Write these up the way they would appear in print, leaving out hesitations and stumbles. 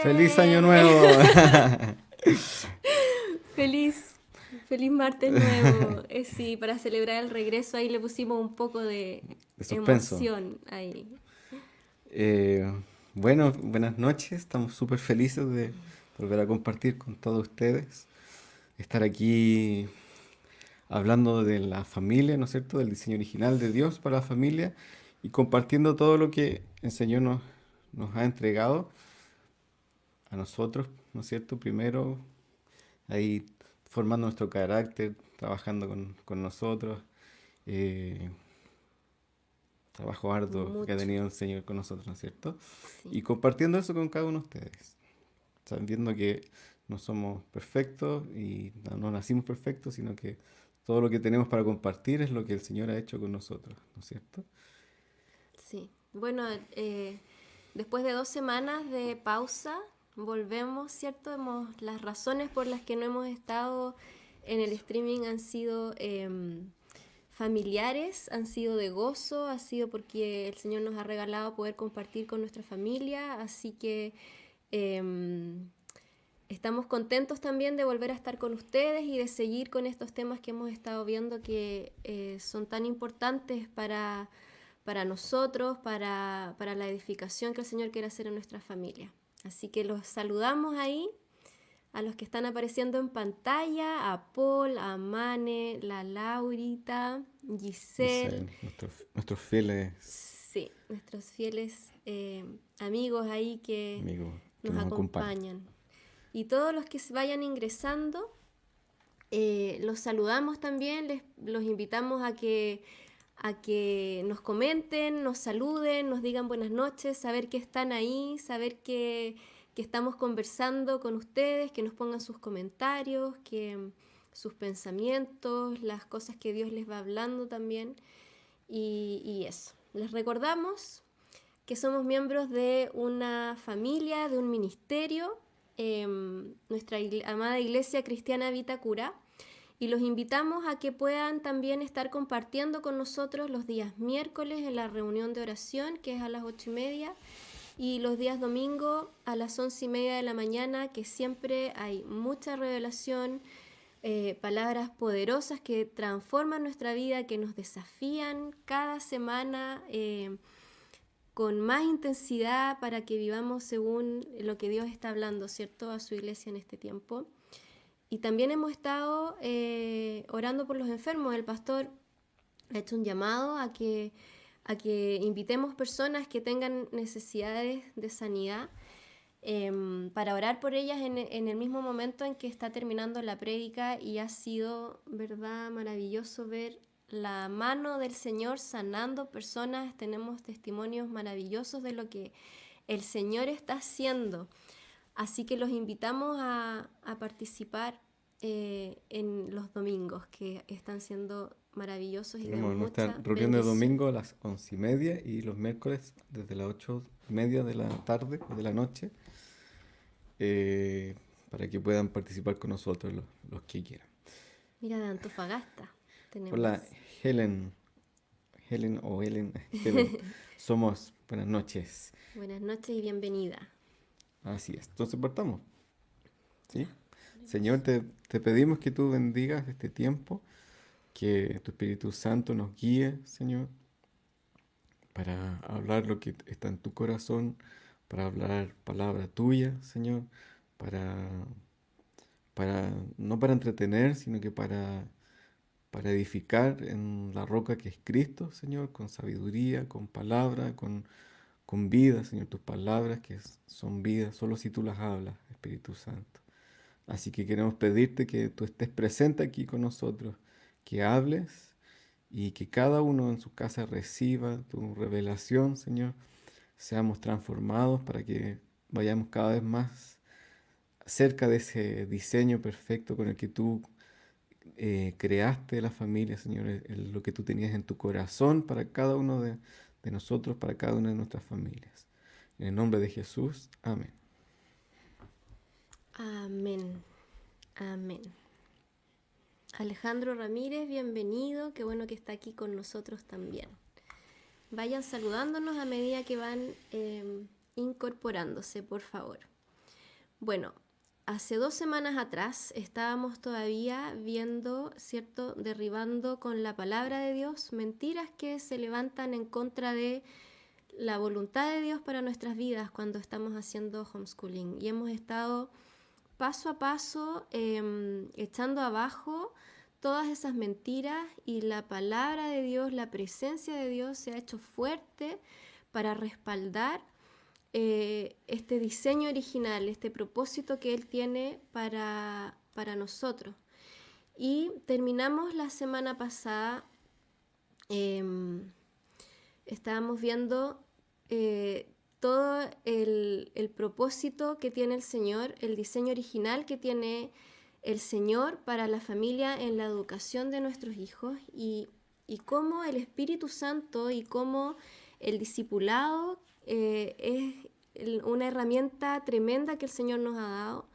¡Feliz Año Nuevo! Feliz martes nuevo. Sí, para celebrar el regreso ahí le pusimos un poco de De suspenso. emoción ahí. Eh, bueno, buenas noches. Estamos súper felices de volver a compartir con todos ustedes. Estar aquí hablando de la familia, ¿no es cierto? Del diseño original de Dios para la familia y compartiendo todo lo que el Señor nos ha entregado a nosotros, ¿no es cierto? Primero, ahí formando nuestro carácter, trabajando con nosotros. eh, Trabajo arduo que ha Mucho, tenido el Señor con nosotros, ¿no es cierto? sí. Y compartiendo eso con cada uno de ustedes, sabiendo que no somos perfectos y no nacimos perfectos, sino que todo lo que tenemos para compartir es lo que el Señor ha hecho con nosotros, ¿no es cierto? Sí. Bueno, después de 2 semanas de pausa, volvemos, ¿cierto? Las razones por las que no hemos estado en el streaming han sido familiares, han sido de gozo, ha sido porque el Señor nos ha regalado poder compartir con nuestra familia, así que em, estamos contentos también de volver a estar con ustedes y de seguir con estos temas que hemos estado viendo que son tan importantes para nosotros, para la edificación que el Señor quiere hacer en nuestra familia. Así que los saludamos ahí, a los que están apareciendo en pantalla, a Paul, a Mane, la Laurita, Giselle, Giselle, nuestros fieles sí, nuestros fieles amigos ahí que amigos que nos nos acompañan. acompañan. Y todos los que se vayan ingresando, los saludamos también, los invitamos a que nos comenten, nos saluden, nos digan buenas noches, saber que están ahí, saber que estamos conversando con ustedes, que nos pongan sus comentarios, sus pensamientos, las cosas que Dios les va hablando también. Y eso. Les recordamos que somos miembros de una familia, de un ministerio, nuestra amada Iglesia Cristiana Vitacura, y los invitamos a que puedan también estar compartiendo con nosotros los días miércoles en la reunión de oración, que es a las 8:30, y los días domingo a las 11:30 de la mañana, que siempre hay mucha revelación, palabras poderosas que transforman nuestra vida, que nos desafían cada semana con más intensidad para que vivamos según lo que Dios está hablando, ¿cierto?, a su iglesia en este tiempo. Y también hemos estado orando por los enfermos. El pastor ha hecho un llamado a que invitemos personas que tengan necesidades de sanidad para orar por ellas en el mismo momento en que está terminando la prédica, y ha sido, verdad, maravilloso ver la mano del Señor sanando personas. Tenemos testimonios maravillosos de lo que el Señor está haciendo. Así que los invitamos a participar en los domingos, que están siendo maravillosos y de Tenemos nuestra mucha reunión de bendición. domingo a las 11:30 y los miércoles desde las 8:30 de la tarde o de la noche, eh, para que puedan participar con nosotros los que quieran. Mira, de Antofagasta tenemos. Hola, Helen, Helen, Helen. Somos, buenas noches. Buenas noches y bienvenida. Así es. Entonces partamos, ¿sí? Señor, te pedimos que tú bendigas este tiempo, que tu Espíritu Santo nos guíe, Señor, para hablar lo que está en tu corazón, para hablar palabra tuya, Señor, para, no para entretener, sino que para edificar en la roca que es Cristo, Señor, con sabiduría, con palabra, con vida, Señor, tus palabras que son vida, solo si tú las hablas, Espíritu Santo. Así que queremos pedirte que tú estés presente aquí con nosotros, que hables y que cada uno en su casa reciba tu revelación, Señor. Seamos transformados para que vayamos cada vez más cerca de ese diseño perfecto con el que tú creaste la familia, Señor, lo que tú tenías en tu corazón para cada uno de nosotros, para cada una de nuestras familias. En el nombre de Jesús, amén. Amén. Amén. Alejandro Ramírez, bienvenido. Qué bueno que está aquí con nosotros también. Vayan saludándonos a medida que van incorporándose, por favor. Bueno, hace 2 semanas atrás estábamos todavía viendo, ¿cierto?, derribando con la palabra de Dios mentiras que se levantan en contra de la voluntad de Dios para nuestras vidas cuando estamos haciendo homeschooling. Y hemos estado paso a paso echando abajo todas esas mentiras, y la palabra de Dios, la presencia de Dios se ha hecho fuerte para respaldar este diseño original, este propósito que Él tiene para nosotros. Y terminamos la semana pasada, estábamos viendo todo el propósito que tiene el Señor, el diseño original que tiene el Señor para la familia en la educación de nuestros hijos, y cómo el Espíritu Santo y cómo el discipulado es una herramienta tremenda que el Señor nos ha dado,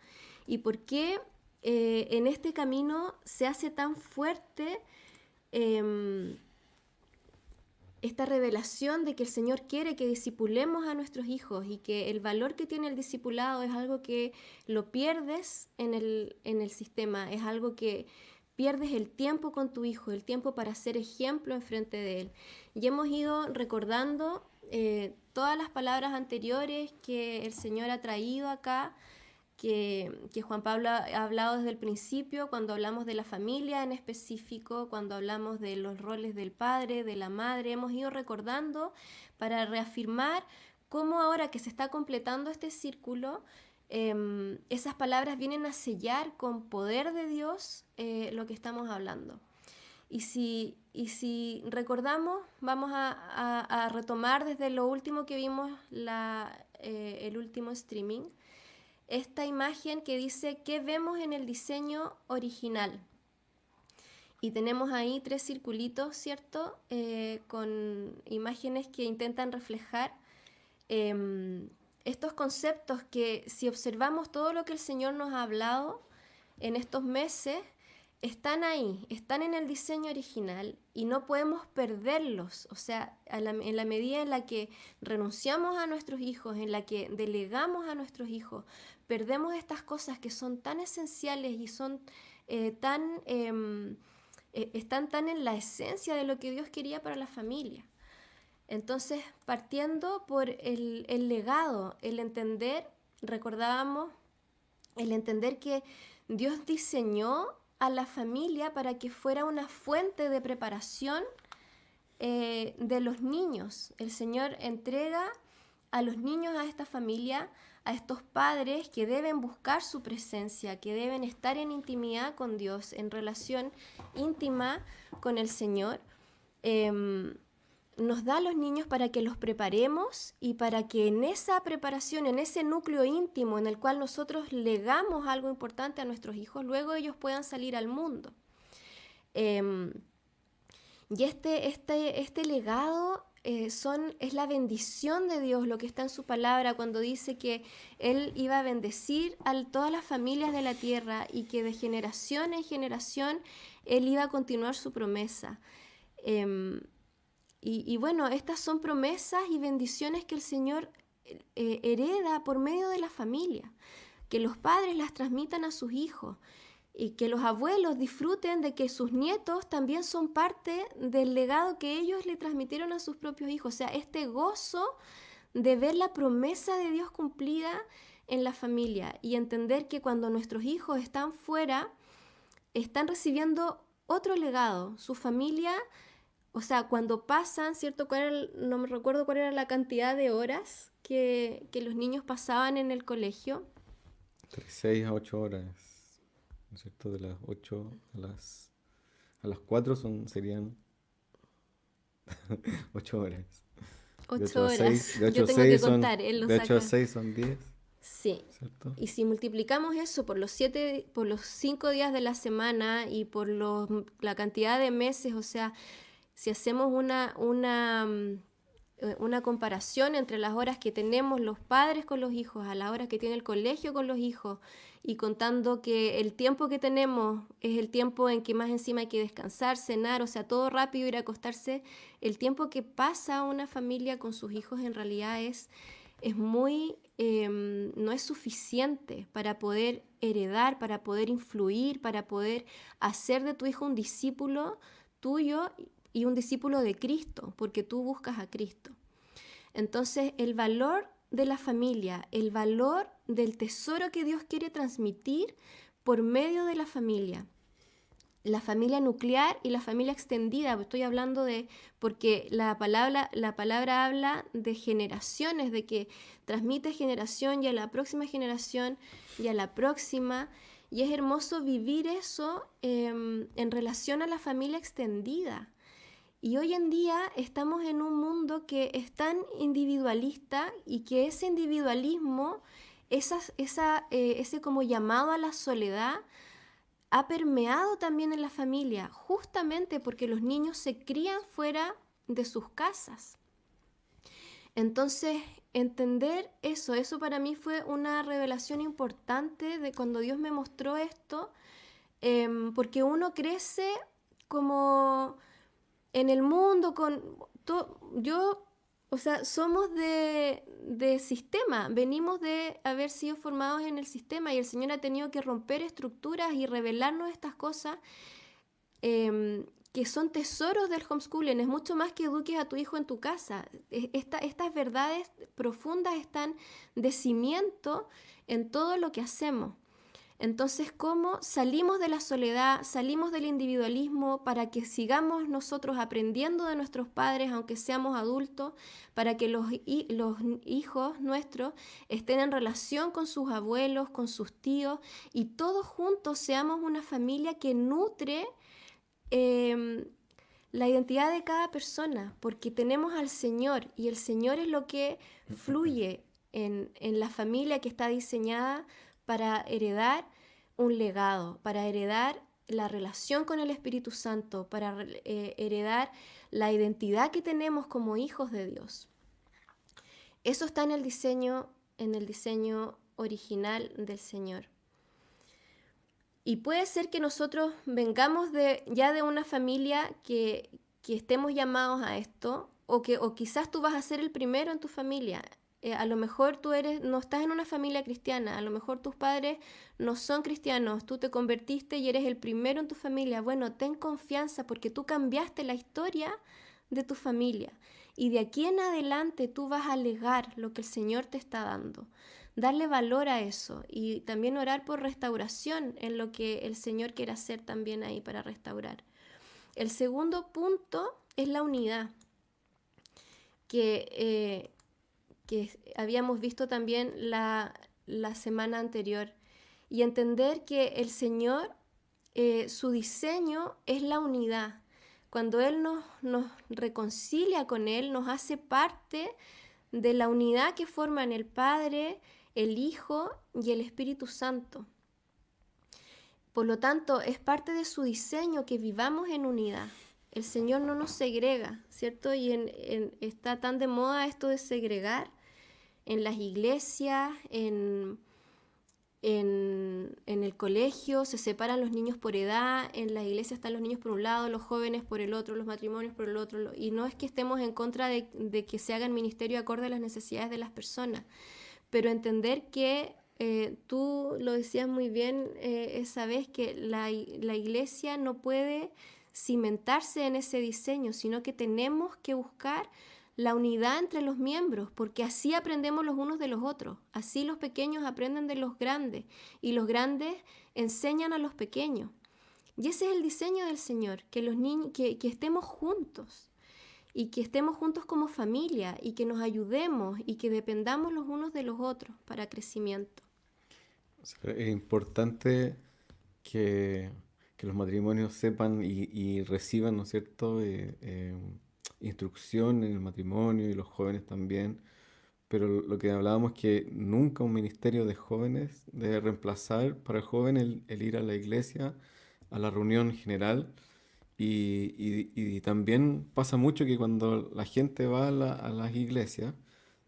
y por qué en este camino se hace tan fuerte esta revelación de que el Señor quiere que discipulemos a nuestros hijos, y que el valor que tiene el discipulado es algo que lo pierdes en el sistema, es algo que pierdes el tiempo con tu hijo, el tiempo para ser ejemplo enfrente de él. Y hemos ido recordando todas las palabras anteriores que el Señor ha traído acá, que Juan Pablo ha hablado desde el principio, cuando hablamos de la familia en específico, cuando hablamos de los roles del padre, de la madre. Hemos ido recordando para reafirmar cómo ahora que se está completando este círculo, esas palabras vienen a sellar con poder de Dios lo que estamos hablando. Y si recordamos, vamos a retomar desde lo último que vimos, el último streaming, esta imagen que dice ¿qué vemos en el diseño original? Y tenemos ahí 3 circulitos, ¿cierto? Con imágenes que intentan reflejar estos conceptos que, si observamos todo lo que el Señor nos ha hablado en estos meses, están ahí, están en el diseño original, y no podemos perderlos. O sea, en la medida en la que renunciamos a nuestros hijos, en la que delegamos a nuestros hijos, perdemos estas cosas que son tan esenciales y son están tan en la esencia de lo que Dios quería para la familia. Entonces, partiendo por el legado, el entender, recordábamos, el entender que Dios diseñó a la familia para que fuera una fuente de preparación de los niños. El Señor entrega a los niños a esta familia, a estos padres que deben buscar su presencia, que deben estar en intimidad con Dios, en relación íntima con el Señor. Nos da a los niños para que los preparemos, y para que en esa preparación, en ese núcleo íntimo en el cual nosotros legamos algo importante a nuestros hijos, luego ellos puedan salir al mundo. Y este legado es la bendición de Dios, lo que está en su palabra, cuando dice que Él iba a bendecir a todas las familias de la tierra, y que de generación en generación Él iba a continuar su promesa. Y bueno, estas son promesas y bendiciones que el Señor hereda por medio de la familia, que los padres las transmitan a sus hijos, y que los abuelos disfruten de que sus nietos también son parte del legado que ellos le transmitieron a sus propios hijos. O sea, este gozo de ver la promesa de Dios cumplida en la familia, y entender que cuando nuestros hijos están fuera, están recibiendo otro legado, su familia. O sea, cuando pasan, ¿cierto? No me recuerdo cuál era la cantidad de horas que los niños pasaban en el colegio. Entre 6 a 8 horas, ¿no es cierto? De las 8 a las 4 serían 8 horas. 8 horas. De 8 Yo a tengo 6 que son, contar, él lo de 8 a saca. 6 son 10, Sí. ¿cierto? Y si multiplicamos eso por los 5 días de la semana, y por la cantidad de meses, o sea, si hacemos una comparación entre las horas que tenemos los padres con los hijos a las horas que tiene el colegio con los hijos, y contando que el tiempo que tenemos es el tiempo en que más encima hay que descansar, cenar, o sea, todo rápido, ir a acostarse, el tiempo que pasa una familia con sus hijos en realidad es no es suficiente para poder heredar, para poder influir, para poder hacer de tu hijo un discípulo tuyo y un discípulo de Cristo, porque tú buscas a Cristo. Entonces, el valor de la familia, el valor del tesoro que Dios quiere transmitir por medio de la familia nuclear y la familia extendida. Estoy hablando porque la palabra habla de generaciones, de que transmite generación y a la próxima generación y a la próxima. Y es hermoso vivir eso en relación a la familia extendida. Y hoy en día estamos en un mundo que es tan individualista y que ese individualismo, ese como llamado a la soledad, ha permeado también en la familia, justamente porque los niños se crían fuera de sus casas. Entonces, entender eso para mí fue una revelación importante de cuando Dios me mostró esto, porque uno crece como en el mundo somos de sistema, venimos de haber sido formados en el sistema y el Señor ha tenido que romper estructuras y revelarnos estas cosas que son tesoros del homeschooling. Es mucho más que eduques a tu hijo en tu casa. Estas verdades profundas están de cimiento en todo lo que hacemos. Entonces, ¿cómo salimos de la soledad, salimos del individualismo para que sigamos nosotros aprendiendo de nuestros padres, aunque seamos adultos, para que los hijos nuestros estén en relación con sus abuelos, con sus tíos, y todos juntos seamos una familia que nutre la identidad de cada persona, porque tenemos al Señor, y el Señor es lo que fluye en la familia que está diseñada para heredar un legado, para heredar la relación con el Espíritu Santo, para heredar la identidad que tenemos como hijos de Dios. Eso está en el diseño original del Señor. Y puede ser que nosotros vengamos ya de una familia que estemos llamados a esto, o quizás tú vas a ser el primero en tu familia. A lo mejor no estás en una familia cristiana, a lo mejor tus padres no son cristianos, tú te convertiste y eres el primero en tu familia. Bueno, ten confianza porque tú cambiaste la historia de tu familia. Y de aquí en adelante tú vas a legar lo que el Señor te está dando. Darle valor a eso y también orar por restauración en lo que el Señor quiere hacer también ahí para restaurar. El segundo punto es la unidad, que habíamos visto también la semana anterior, y entender que el Señor, su diseño es la unidad. Cuando Él nos reconcilia con Él, nos hace parte de la unidad que forman el Padre, el Hijo y el Espíritu Santo. Por lo tanto, es parte de su diseño que vivamos en unidad. El Señor no nos segrega, ¿cierto? Y está tan de moda esto de segregar en las iglesias, en el colegio, se separan los niños por edad, en las iglesias están los niños por un lado, los jóvenes por el otro, los matrimonios por el otro, y no es que estemos en contra de que se haga el ministerio acorde a las necesidades de las personas, pero entender que tú lo decías muy bien esa vez, que la iglesia no puede cimentarse en ese diseño, sino que tenemos que buscar la unidad entre los miembros, porque así aprendemos los unos de los otros, así los pequeños aprenden de los grandes y los grandes enseñan a los pequeños. Y ese es el diseño del Señor, que los niños, que estemos juntos y que estemos juntos como familia y que nos ayudemos y que dependamos los unos de los otros para crecimiento. O sea, es importante que, que los matrimonios sepan y reciban, ¿no es cierto?, instrucción en el matrimonio y los jóvenes también. Pero lo que hablábamos es que nunca un ministerio de jóvenes debe reemplazar para el joven el ir a la iglesia, a la reunión general. Y también pasa mucho que cuando la gente va a las iglesias,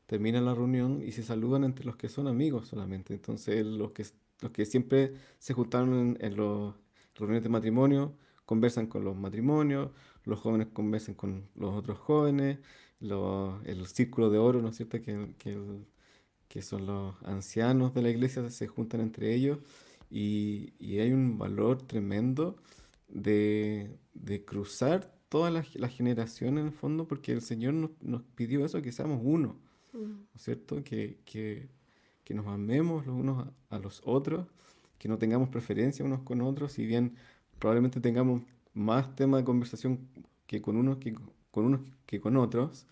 termina la reunión y se saludan entre los que son amigos solamente. Entonces los que siempre se juntaron en las reuniones de matrimonio conversan con los matrimonios, los jóvenes conversan con los otros jóvenes, el círculo de oro, ¿no es cierto? que son los ancianos de la iglesia, se juntan entre ellos y hay un valor tremendo de cruzar todas las generaciones en el fondo, porque el Señor nos pidió eso, que seamos uno, ¿no Mm, es cierto? Que nos amemos los unos a los otros, que no tengamos preferencia unos con otros, si bien probablemente tengamos más tema de conversación que con unos que con otros.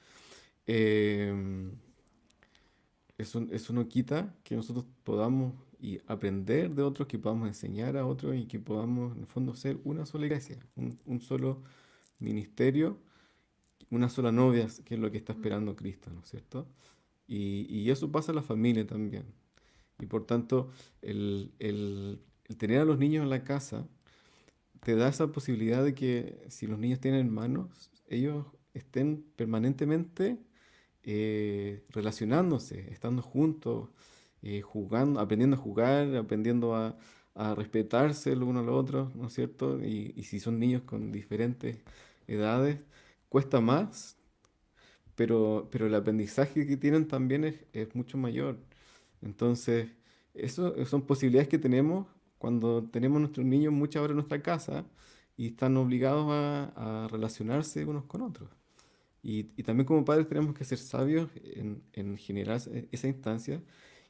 em, eso no quita que nosotros podamos y aprender de otros, que podamos enseñar a otros y que podamos, en el fondo, ser una sola iglesia, un solo ministerio, una sola novia, que es lo que está mm. esperando Cristo, ¿no es cierto? Y eso pasa en la familia también. Y por tanto, el tener a los niños en la casa te da esa posibilidad de que si los niños tienen hermanos, ellos estén permanentemente relacionándose, estando juntos, jugando, aprendiendo a jugar, aprendiendo a respetarse el uno al otro, ¿no es cierto? Y si son niños con diferentes edades, cuesta más, pero el aprendizaje que tienen también es mucho mayor. Entonces, eso son posibilidades que tenemos cuando tenemos nuestros niños muchas horas en nuestra casa y están obligados a relacionarse unos con otros. Y también como padres tenemos que ser sabios en generar esa instancia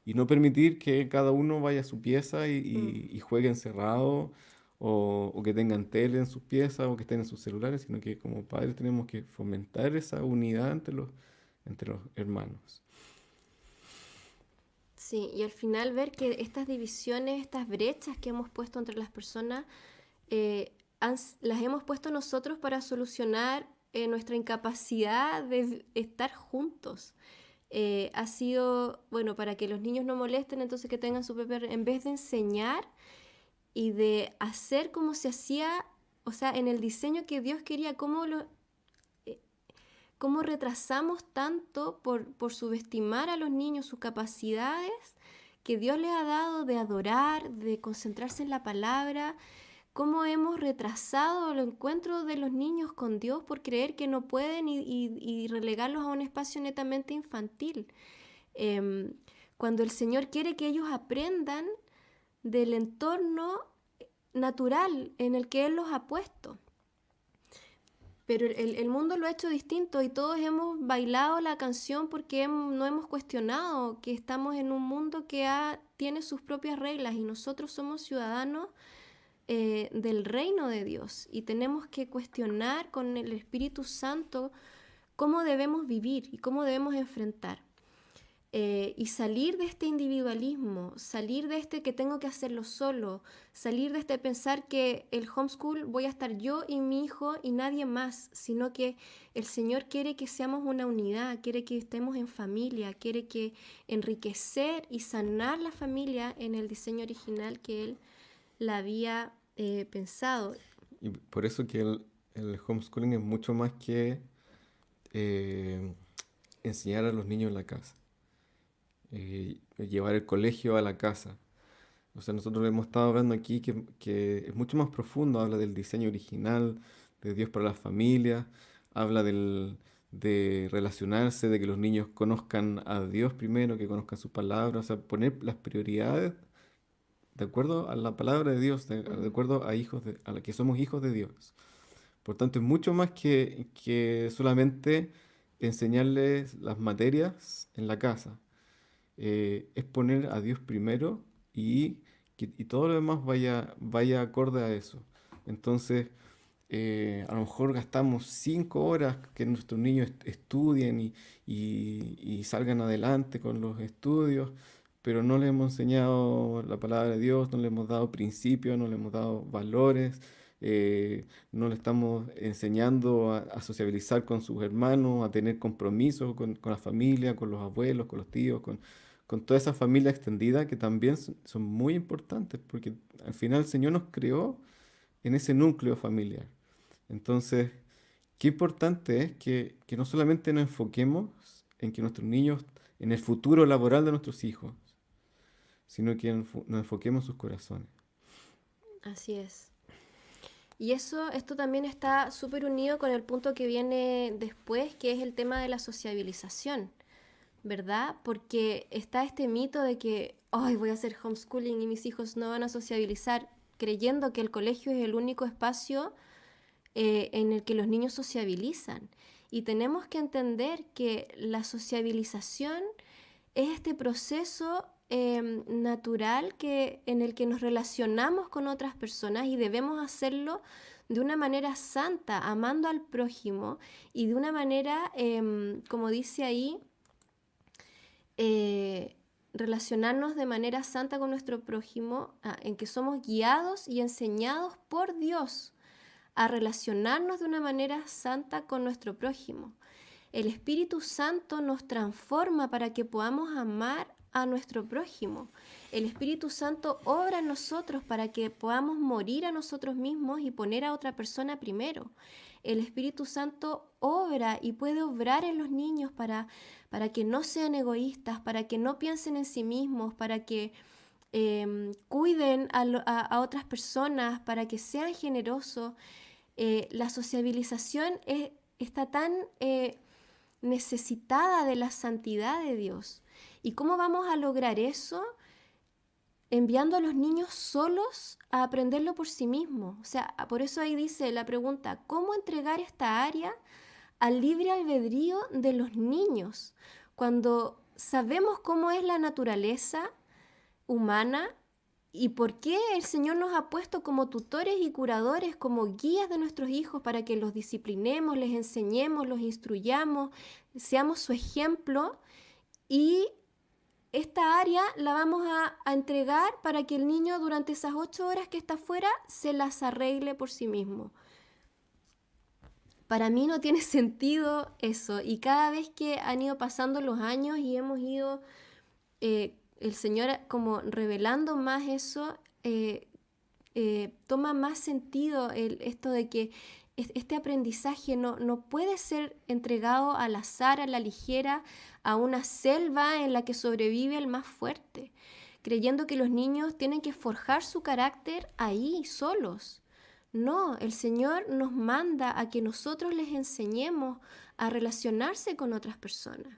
y no permitir que cada uno vaya a su pieza Mm. y juegue encerrado o que tengan tele en sus piezas o que estén en sus celulares, sino que como padres tenemos que fomentar esa unidad entre los hermanos. Sí, y al final ver que estas divisiones, estas brechas que hemos puesto entre las personas, las hemos puesto nosotros para solucionar nuestra incapacidad de estar juntos. Ha sido, bueno, para que los niños no molesten, entonces que tengan su propia, en vez de enseñar y de hacer como se hacía, o sea, en el diseño que Dios quería, eh, cómo retrasamos tanto por subestimar a los niños sus capacidades que Dios les ha dado de adorar, de concentrarse en la palabra, cómo hemos retrasado el encuentro de los niños con Dios por creer que no pueden y relegarlos a un espacio netamente infantil. Em, Cuando el Señor quiere que ellos aprendan del entorno natural en el que Él los ha puesto. Pero el mundo lo ha hecho distinto y todos hemos bailado la canción porque no hemos cuestionado que estamos en un mundo que tiene sus propias reglas y nosotros somos ciudadanos del reino de Dios y tenemos que cuestionar con el Espíritu Santo cómo debemos vivir y cómo debemos enfrentar. Y salir de este individualismo, salir de este que tengo que hacerlo solo, salir de este pensar que el homeschool voy a estar yo y mi hijo y nadie más, sino que el Señor quiere que seamos una unidad, quiere que estemos en familia, quiere que enriquecer y sanar la familia en el diseño original que Él la había pensado. Y por eso que el homeschooling es mucho más que eh, enseñar a los niños en la casa, llevar el colegio a la casa. O sea, nosotros hemos estado hablando aquí que es mucho más profundo, habla del diseño original, de Dios para las familias, habla de relacionarse, de que los niños conozcan a Dios primero, que conozcan sus palabras, o sea, poner las prioridades de acuerdo a la palabra de Dios, de Mm, acuerdo a la que somos hijos de Dios. Por tanto, es mucho más que solamente enseñarles las materias en la casa. Es poner a Dios primero y todo lo demás vaya acorde a eso. Entonces, a lo mejor gastamos 5 horas que nuestros niños estudien y salgan adelante con los estudios, pero no les hemos enseñado la palabra de Dios, no les hemos dado principios, no les hemos dado valores, no le estamos enseñando a sociabilizar con sus hermanos, a tener compromisos con la familia, con los abuelos, con los tíos, con toda esa familia extendida que también son muy importantes, porque al final el Señor nos creó en ese núcleo familiar. Entonces, qué importante es que no solamente nos enfoquemos en que nuestros niños, en el futuro laboral de nuestros hijos, sino que nos enfoquemos en sus corazones. así es. Y esto también está súper unido con el punto que viene después, que es el tema de la sociabilización. ¿verdad? Porque está este mito de que, ay, voy a hacer homeschooling y mis hijos no van a sociabilizar, creyendo que el colegio es el único espacio en el que los niños sociabilizan. Y tenemos que entender que la sociabilización es este proceso natural en el que nos relacionamos con otras personas y debemos hacerlo de una manera santa, amando al prójimo y de una manera, como dice ahí, eh, relacionarnos de manera santa con nuestro prójimo, en que somos guiados y enseñados por Dios a relacionarnos de una manera santa con nuestro prójimo. El Espíritu Santo nos transforma para que podamos amar a nuestro prójimo. El Espíritu Santo obra en nosotros para que podamos morir a nosotros mismos y poner a otra persona primero. El Espíritu Santo obra y puede obrar en los niños para que no sean egoístas, para que no piensen en sí mismos, para que cuiden a otras personas, para que sean generosos. La sociabilización está tan necesitada de la santidad de Dios. ¿Y cómo vamos a lograr eso? Enviando a los niños solos a aprenderlo por sí mismos. O sea, por eso ahí dice la pregunta, ¿cómo entregar esta área al libre albedrío de los niños? Cuando sabemos cómo es la naturaleza humana y por qué el Señor nos ha puesto como tutores y curadores, como guías de nuestros hijos para que los disciplinemos, les enseñemos, los instruyamos, seamos su ejemplo, y esta área la vamos a entregar para que el niño durante esas 8 horas que está afuera se las arregle por sí mismo. Para mí no tiene sentido eso, y cada vez que han ido pasando los años y hemos ido el Señor como revelando más eso, toma más sentido esto de que este aprendizaje no puede ser entregado al azar, a la ligera, a una selva en la que sobrevive el más fuerte, creyendo que los niños tienen que forjar su carácter ahí, solos. No, el Señor nos manda a que nosotros les enseñemos a relacionarse con otras personas.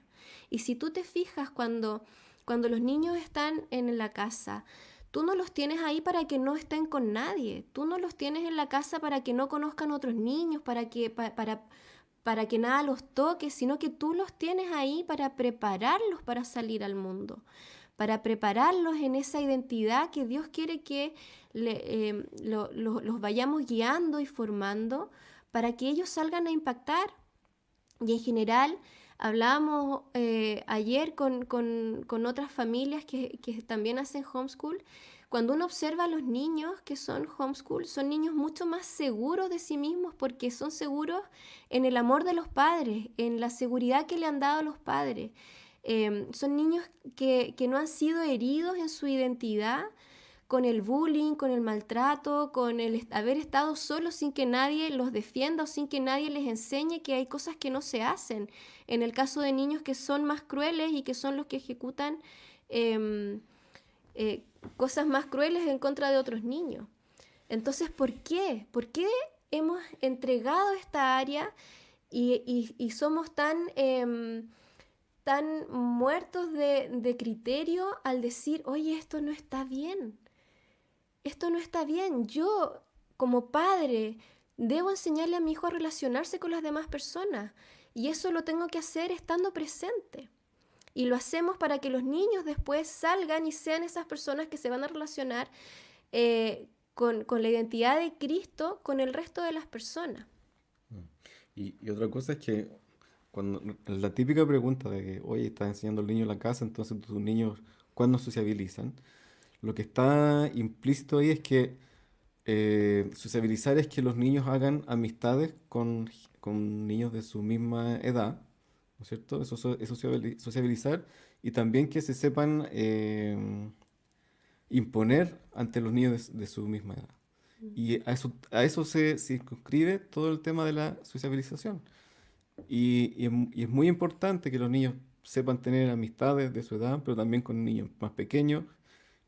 Y si tú te fijas cuando los niños están en la casa, tú no los tienes ahí para que no estén con nadie. Tú no los tienes en la casa para que no conozcan otros niños, para que nada los toque, sino que tú los tienes ahí para prepararlos para salir al mundo, para prepararlos en esa identidad que Dios quiere que los vayamos guiando y formando para que ellos salgan a impactar. Y en general, hablábamos ayer con otras familias que también hacen homeschool. Cuando uno observa a los niños que son homeschool, son niños mucho más seguros de sí mismos porque son seguros en el amor de los padres, en la seguridad que le han dado los padres. Son niños que no han sido heridos en su identidad con el bullying, con el maltrato, con el haber estado solos sin que nadie los defienda o sin que nadie les enseñe que hay cosas que no se hacen. En el caso de niños que son más crueles y que son los que ejecutan cosas más crueles en contra de otros niños. Entonces, ¿por qué? ¿Por qué hemos entregado esta área y somos tan muertos de criterio al decir, oye, esto no está bien? Esto no está bien. Yo, como padre, debo enseñarle a mi hijo a relacionarse con las demás personas. Y eso lo tengo que hacer estando presente. Y lo hacemos para que los niños después salgan y sean esas personas que se van a relacionar con la identidad de Cristo con el resto de las personas. Y otra cosa es que cuando la típica pregunta de que, oye, estás enseñando al niño en la casa, entonces tus niños, ¿cuándo sociabilizan? Lo que está implícito ahí es que sociabilizar es que los niños hagan amistades con niños de su misma edad, ¿no es cierto? Eso sociabilizar y también que se sepan imponer ante los niños de su misma edad. Y a eso se circunscribe todo el tema de la sociabilización. Y es muy importante que los niños sepan tener amistades de su edad, pero también con niños más pequeños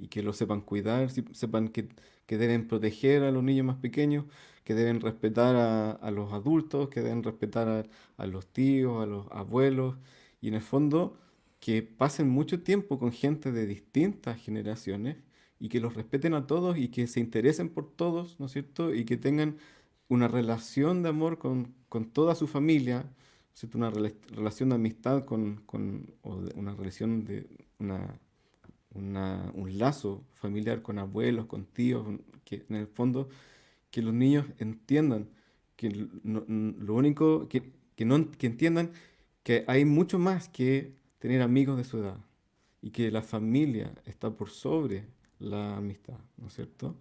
y que los sepan cuidar, sepan que deben proteger a los niños más pequeños, que deben respetar a los adultos, que deben respetar a los tíos, a los abuelos. Y en el fondo, que pasen mucho tiempo con gente de distintas generaciones y que los respeten a todos y que se interesen por todos, ¿no es cierto? Y que tengan una relación de amor con toda su familia, ¿no es cierto? Una relación de amistad una relación de un lazo familiar con abuelos, con tíos, que en el fondo que los niños entiendan que lo único que entiendan que hay mucho más que tener amigos de su edad y que la familia está por sobre la amistad, ¿no es cierto?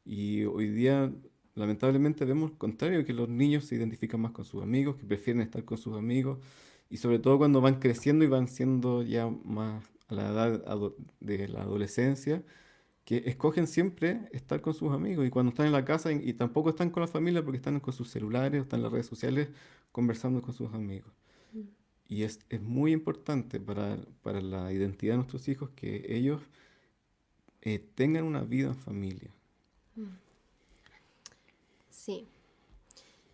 Y hoy día, lamentablemente, vemos lo contrario, que los niños se identifican más con sus amigos, que prefieren estar con sus amigos, y sobre todo cuando van creciendo y van siendo ya más a la edad de la adolescencia, que escogen siempre estar con sus amigos, y cuando están en la casa y tampoco están con la familia porque están con sus celulares o están en las redes sociales conversando con sus amigos. Y es muy importante para la identidad de nuestros hijos que ellos tengan una vida en familia. Sí.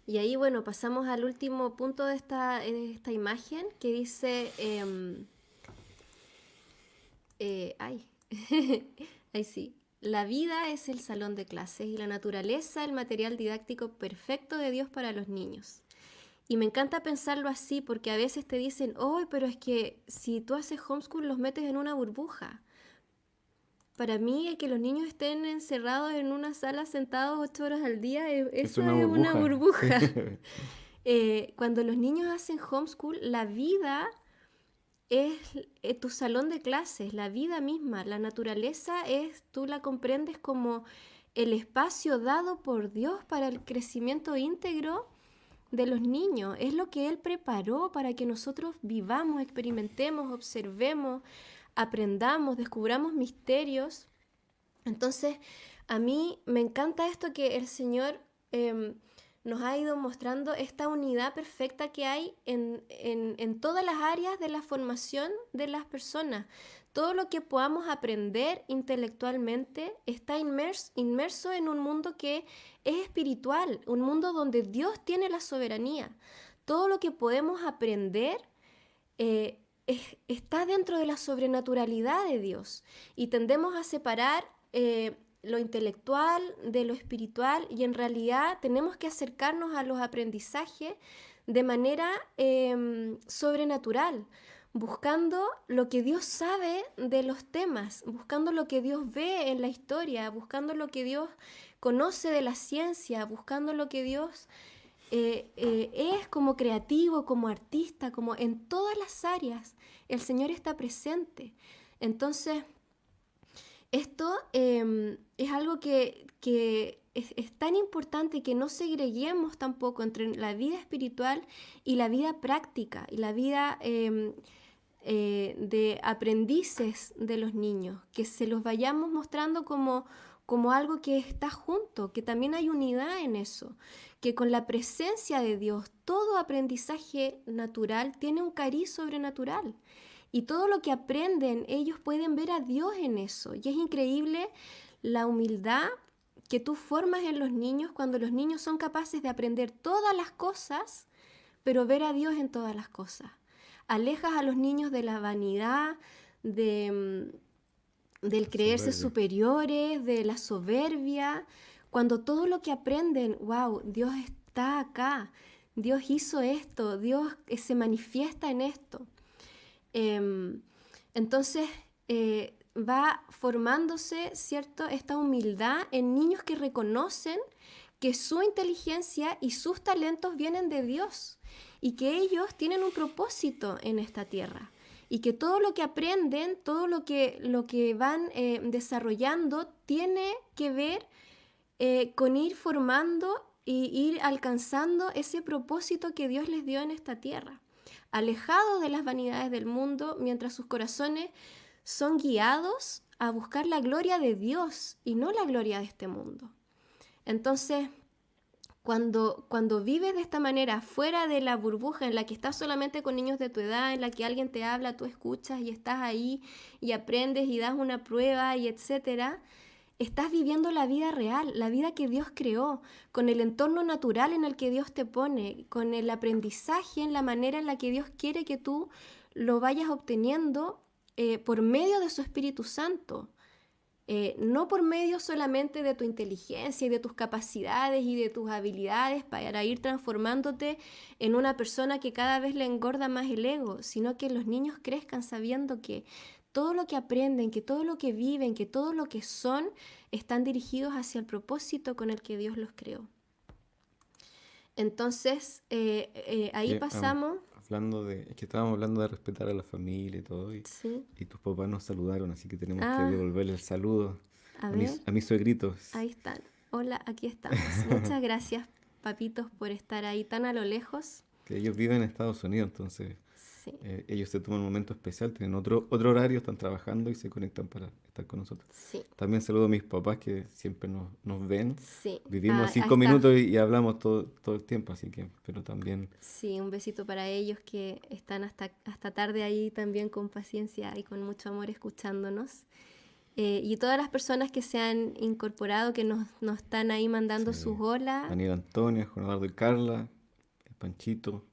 Y ahí, bueno, pasamos al último punto de esta imagen que dice, ay, ahí sí, la vida es el salón de clases y la naturaleza el material didáctico perfecto de Dios para los niños. Y me encanta pensarlo así porque a veces te dicen, oh, pero es que si tú haces homeschool los metes en una burbuja. Para mí, el que los niños estén encerrados en una sala sentados 8 horas al día, Es eso una es una burbuja. Sí. burbuja. Cuando los niños hacen homeschool, la vida es tu salón de clases, la vida misma, la naturaleza tú la comprendes como el espacio dado por Dios para el crecimiento íntegro de los niños. Es lo que Él preparó para que nosotros vivamos, experimentemos, observemos, aprendamos, descubramos misterios. Entonces, a mí me encanta esto que el Señor nos ha ido mostrando, esta unidad perfecta que hay en todas las áreas de la formación de las personas. Todo lo que podamos aprender intelectualmente está inmerso en un mundo que es espiritual, un mundo donde Dios tiene la soberanía. Todo lo que podemos aprender está dentro de la sobrenaturalidad de Dios y tendemos a separar lo intelectual de lo espiritual y en realidad tenemos que acercarnos a los aprendizajes de manera sobrenatural, buscando lo que Dios sabe de los temas, buscando lo que Dios ve en la historia, buscando lo que Dios conoce de la ciencia, buscando lo que Dios es como creativo, como artista, como en todas las áreas, el Señor está presente. Entonces, esto es algo que es tan importante que no segreguemos tampoco entre la vida espiritual y la vida práctica y la vida de aprendices de los niños, que se los vayamos mostrando como algo que está junto, que también hay unidad en eso, que con la presencia de Dios todo aprendizaje natural tiene un cariz sobrenatural. Y todo lo que aprenden, ellos pueden ver a Dios en eso. Y es increíble la humildad que tú formas en los niños cuando los niños son capaces de aprender todas las cosas, pero ver a Dios en todas las cosas. Alejas a los niños de la vanidad, del creerse superiores, de la soberbia. Cuando todo lo que aprenden, wow, Dios está acá, Dios hizo esto, Dios se manifiesta en esto. Entonces va formándose, ¿cierto?, esta humildad en niños que reconocen que su inteligencia y sus talentos vienen de Dios y que ellos tienen un propósito en esta tierra y que todo lo que aprenden, todo lo que van desarrollando tiene que ver con ir formando y ir alcanzando ese propósito que Dios les dio en esta tierra, alejados de las vanidades del mundo, mientras sus corazones son guiados a buscar la gloria de Dios y no la gloria de este mundo. Entonces, cuando vives de esta manera, fuera de la burbuja en la que estás solamente con niños de tu edad, en la que alguien te habla, tú escuchas y estás ahí y aprendes y das una prueba y etcétera, estás viviendo la vida real, la vida que Dios creó, con el entorno natural en el que Dios te pone, con el aprendizaje en la manera en la que Dios quiere que tú lo vayas obteniendo por medio de su Espíritu Santo. No por medio solamente de tu inteligencia y de tus capacidades y de tus habilidades para ir transformándote en una persona que cada vez le engorda más el ego, sino que los niños crezcan sabiendo que todo lo que aprenden, que todo lo que viven, que todo lo que son, están dirigidos hacia el propósito con el que Dios los creó. Entonces, ahí pasamos... Es que estábamos hablando de respetar a la familia y todo, Sí. y tus papás nos saludaron, así que tenemos Ah, que devolverle el saludo a a mis, ver, a mis suegritos. ahí están. Hola, aquí estamos. Muchas gracias, papitos, por estar ahí tan a lo lejos. Que ellos viven en Estados Unidos, entonces Sí, ellos se toman un momento especial, tienen otro horario, están trabajando y se conectan para estar con nosotros. sí, También saludo a mis papás que siempre nos ven. sí. Vivimos Ahí 5 está. minutos y hablamos todo el tiempo, así que, pero también Sí, un besito para ellos que están hasta tarde ahí también con paciencia y con mucho amor escuchándonos. Y todas las personas que se han incorporado, que nos están ahí mandando sí, sus hola. Daniel Antonio, Juan Eduardo y Carla, el Panchito,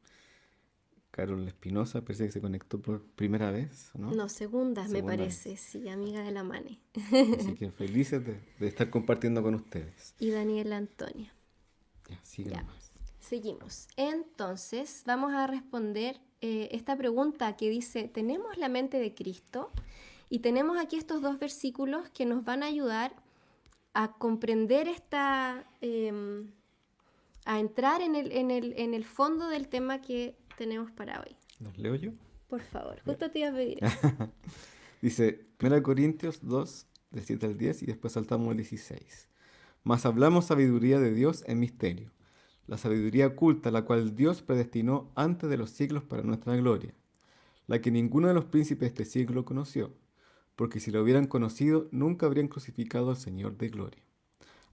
Carol Espinosa, parece que se conectó por primera vez, ¿no? No, segundas me Segunda parece, vez. sí, amiga de la Mane. Así que felices de estar compartiendo con ustedes. Y Daniela Antonia. Ya, sigan Ya. más. Seguimos. Entonces, vamos a responder esta pregunta que dice, ¿tenemos la mente de Cristo? Y tenemos aquí estos dos versículos que nos van a ayudar a comprender a entrar en el fondo del tema que tenemos para hoy. ¿Los leo yo? Por favor, justo te iba a pedir eso. Dice 1 Corintios 2, del 7 al 10 y después saltamos al 16. Mas hablamos sabiduría de Dios en misterio, la sabiduría oculta, la cual Dios predestinó antes de los siglos para nuestra gloria, la que ninguno de los príncipes de este siglo conoció, porque si lo hubieran conocido, nunca habrían crucificado al Señor de gloria.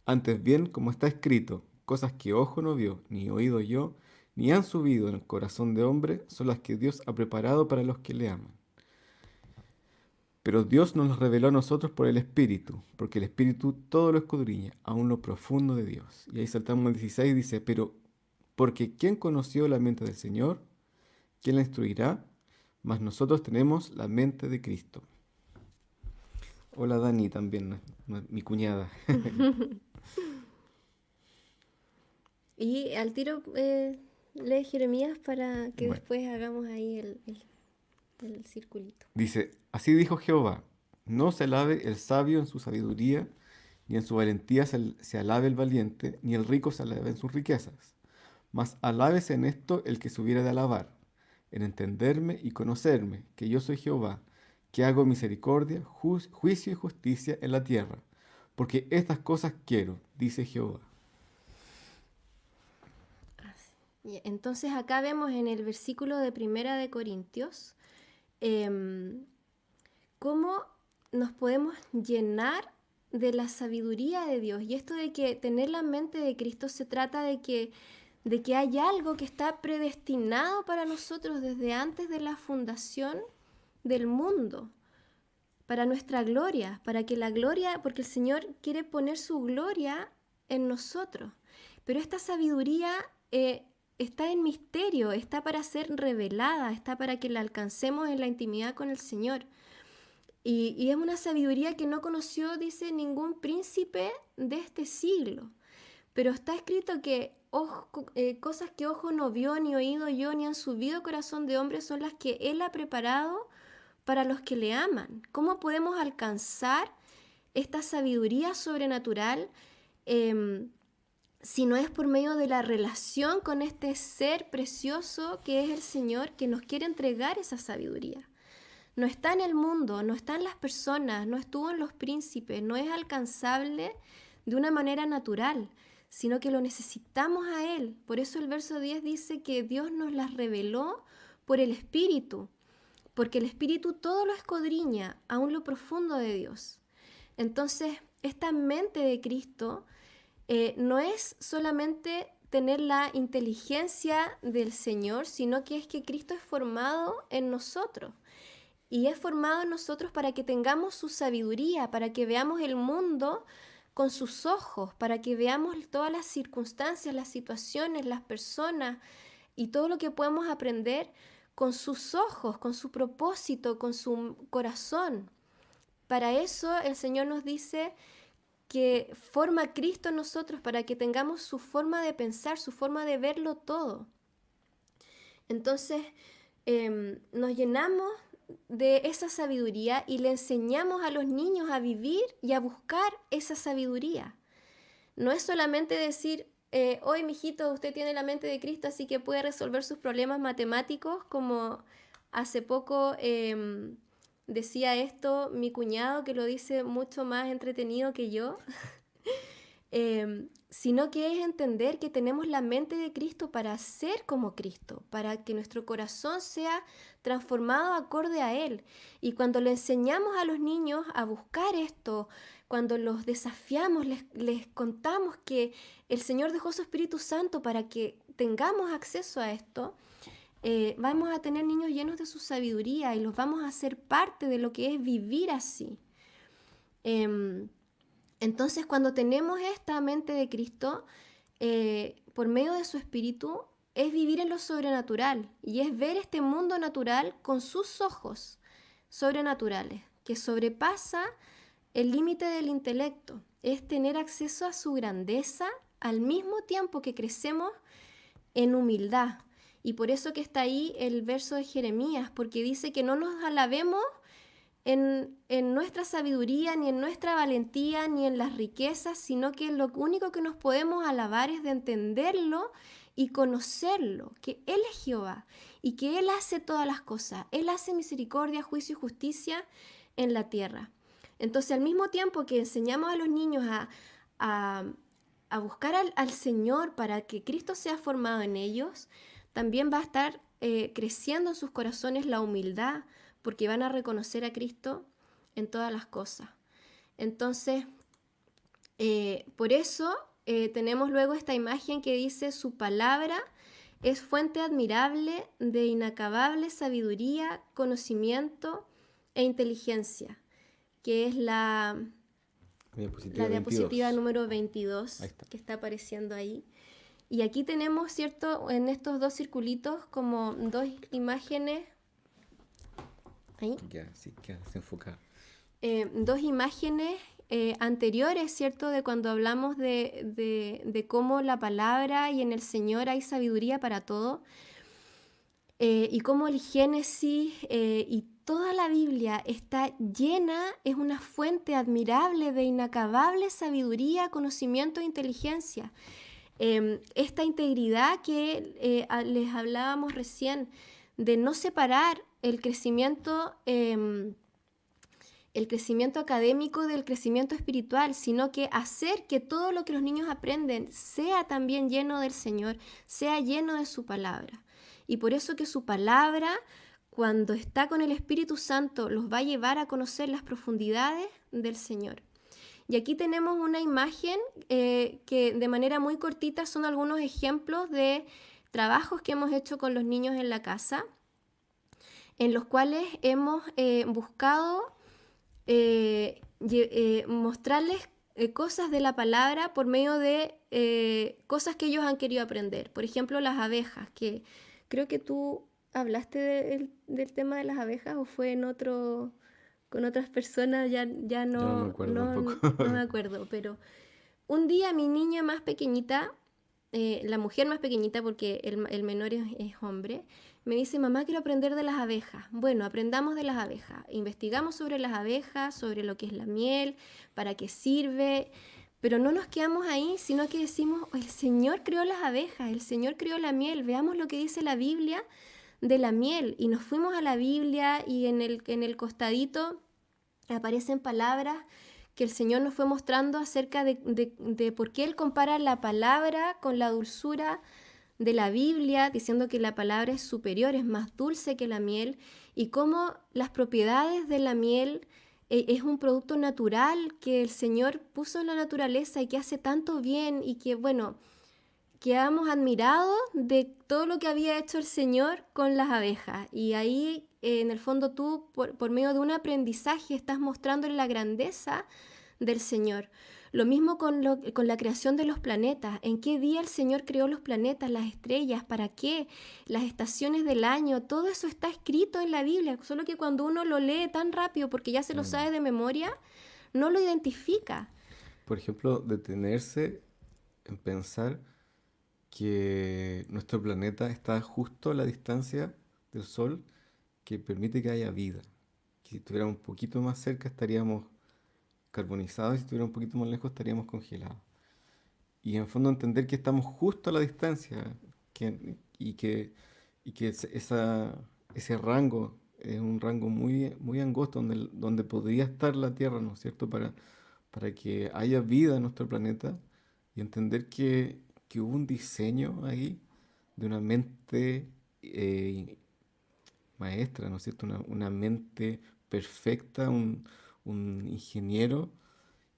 Antes bien, como está escrito, cosas que ojo no vio, ni oído oyó, ni han subido en el corazón de hombre, son las que Dios ha preparado para los que le aman. Pero Dios nos los reveló a nosotros por el Espíritu, porque el Espíritu todo lo escudriña, aún lo profundo de Dios. Y ahí saltamos al 16 y dice, pero porque ¿quién conoció la mente del Señor? ¿Quién la instruirá? Mas nosotros tenemos la mente de Cristo. Hola Dani también, mi cuñada. Y al tiro lee Jeremías para que Bueno. después hagamos ahí el circulito. Dice, así dijo Jehová, no se alabe el sabio en su sabiduría, ni en su valentía se alabe el valiente, ni el rico se alabe en sus riquezas. Mas alábese en esto el que se hubiera de alabar, en entenderme y conocerme, que yo soy Jehová, que hago misericordia, juicio y justicia en la tierra, porque estas cosas quiero, dice Jehová. Y entonces acá vemos en el versículo de 1 Corintios cómo nos podemos llenar de la sabiduría de Dios. Y esto de que tener la mente de Cristo se trata de que hay algo que está predestinado para nosotros desde antes de la fundación del mundo, para nuestra gloria, porque el Señor quiere poner su gloria en nosotros. Pero esta sabiduría está en misterio, está para ser revelada, está para que la alcancemos en la intimidad con el Señor. Y es una sabiduría que no conoció, dice, ningún príncipe de este siglo. Pero está escrito que cosas que ojo no vio, ni oído oyó, ni han subido corazón de hombre son las que Él ha preparado para los que le aman. ¿Cómo podemos alcanzar esta sabiduría sobrenatural si no es por medio de la relación con este ser precioso que es el Señor, que nos quiere entregar esa sabiduría? No está en el mundo, no está en las personas, no estuvo en los príncipes, no es alcanzable de una manera natural, sino que lo necesitamos a Él. Por eso el verso 10 dice que Dios nos las reveló por el Espíritu, porque el Espíritu todo lo escudriña, aún lo profundo de Dios. Entonces, esta mente de Cristo no es solamente tener la inteligencia del Señor, sino que es que Cristo es formado en nosotros. Y es formado en nosotros para que tengamos su sabiduría, para que veamos el mundo con sus ojos, para que veamos todas las circunstancias, las situaciones, las personas y todo lo que podemos aprender con sus ojos, con su propósito, con su corazón. Para eso el Señor nos dice que forma Cristo en nosotros, para que tengamos su forma de pensar, su forma de verlo todo. Entonces, nos llenamos de esa sabiduría y le enseñamos a los niños a vivir y a buscar esa sabiduría. No es solamente decir, hoy mijito, usted tiene la mente de Cristo, así que puede resolver sus problemas matemáticos, como hace poco decía esto mi cuñado, que lo dice mucho más entretenido que yo. Sino que es entender que tenemos la mente de Cristo para ser como Cristo, para que nuestro corazón sea transformado acorde a Él. Y cuando le enseñamos a los niños a buscar esto, cuando los desafiamos, les contamos que el Señor dejó su Espíritu Santo para que tengamos acceso a esto, vamos a tener niños llenos de su sabiduría y los vamos a hacer parte de lo que es vivir así. Entonces, cuando tenemos esta mente de Cristo, por medio de su Espíritu, es vivir en lo sobrenatural y es ver este mundo natural con sus ojos sobrenaturales, que sobrepasa el límite del intelecto. Es tener acceso a su grandeza al mismo tiempo que crecemos en humildad. Y por eso que está ahí el verso de Jeremías, porque dice que no nos alabemos en nuestra sabiduría, ni en nuestra valentía, ni en las riquezas, sino que lo único que nos podemos alabar es de entenderlo y conocerlo, que Él es Jehová y que Él hace todas las cosas. Él hace misericordia, juicio y justicia en la tierra. Entonces, al mismo tiempo que enseñamos a los niños a buscar al Señor para que Cristo sea formado en ellos, también va a estar creciendo en sus corazones la humildad, porque van a reconocer a Cristo en todas las cosas. Entonces, por eso tenemos luego esta imagen que dice: su palabra es fuente admirable de inacabable sabiduría, conocimiento e inteligencia, que es la diapositiva número 22, que está apareciendo ahí. Y aquí tenemos, ¿cierto?, en estos dos circulitos como dos imágenes. ¿Ahí? Ya, sí, queda desenfocado. Dos imágenes anteriores, ¿cierto?, de cuando hablamos de cómo la palabra y en el Señor hay sabiduría para todo, y cómo el Génesis y toda la Biblia está llena, es una fuente admirable de inacabable sabiduría, conocimiento e inteligencia. Esta integridad que les hablábamos recién, de no separar el crecimiento académico del crecimiento espiritual, sino que hacer que todo lo que los niños aprenden sea también lleno del Señor, sea lleno de su palabra. Y por eso que su palabra, cuando está con el Espíritu Santo, los va a llevar a conocer las profundidades del Señor. Y aquí tenemos una imagen que de manera muy cortita son algunos ejemplos de trabajos que hemos hecho con los niños en la casa, en los cuales hemos buscado mostrarles cosas de la palabra por medio de cosas que ellos han querido aprender. Por ejemplo, las abejas, que creo que tú hablaste del tema de las abejas, o fue en otro, con otras personas, ya No me acuerdo tampoco. no me acuerdo, pero un día mi niña más pequeñita, la mujer más pequeñita, porque el menor es hombre, me dice: mamá, quiero aprender de las abejas. Bueno, aprendamos de las abejas. Investigamos sobre las abejas, sobre lo que es la miel, para qué sirve, pero no nos quedamos ahí, sino que decimos: el Señor creó las abejas, el Señor creó la miel, veamos lo que dice la Biblia de la miel. Y nos fuimos a la Biblia y en el costadito aparecen palabras que el Señor nos fue mostrando acerca de por qué Él compara la palabra con la dulzura de la Biblia, diciendo que la palabra es superior, es más dulce que la miel, y cómo las propiedades de la miel es un producto natural que el Señor puso en la naturaleza y que hace tanto bien, y que, bueno, quedamos admirados de todo lo que había hecho el Señor con las abejas. Y ahí, en el fondo, tú, por medio de un aprendizaje, estás mostrándole la grandeza del Señor. Lo mismo con la creación de los planetas. ¿En qué día el Señor creó los planetas, las estrellas? ¿Para qué? Las estaciones del año. Todo eso está escrito en la Biblia. Solo que cuando uno lo lee tan rápido porque ya se lo Mm. sabe de memoria, no lo identifica. Por ejemplo, detenerse en pensar que nuestro planeta está justo a la distancia del Sol que permite que haya vida. Que si estuviéramos un poquito más cerca estaríamos carbonizados y si estuviéramos un poquito más lejos estaríamos congelados. Y en el fondo entender que estamos justo a la distancia y que ese rango es un rango muy, muy angosto donde podría estar la Tierra, ¿no es cierto? Para que haya vida en nuestro planeta y entender que hubo un diseño ahí de una mente maestra, ¿no es cierto? Una mente perfecta, un ingeniero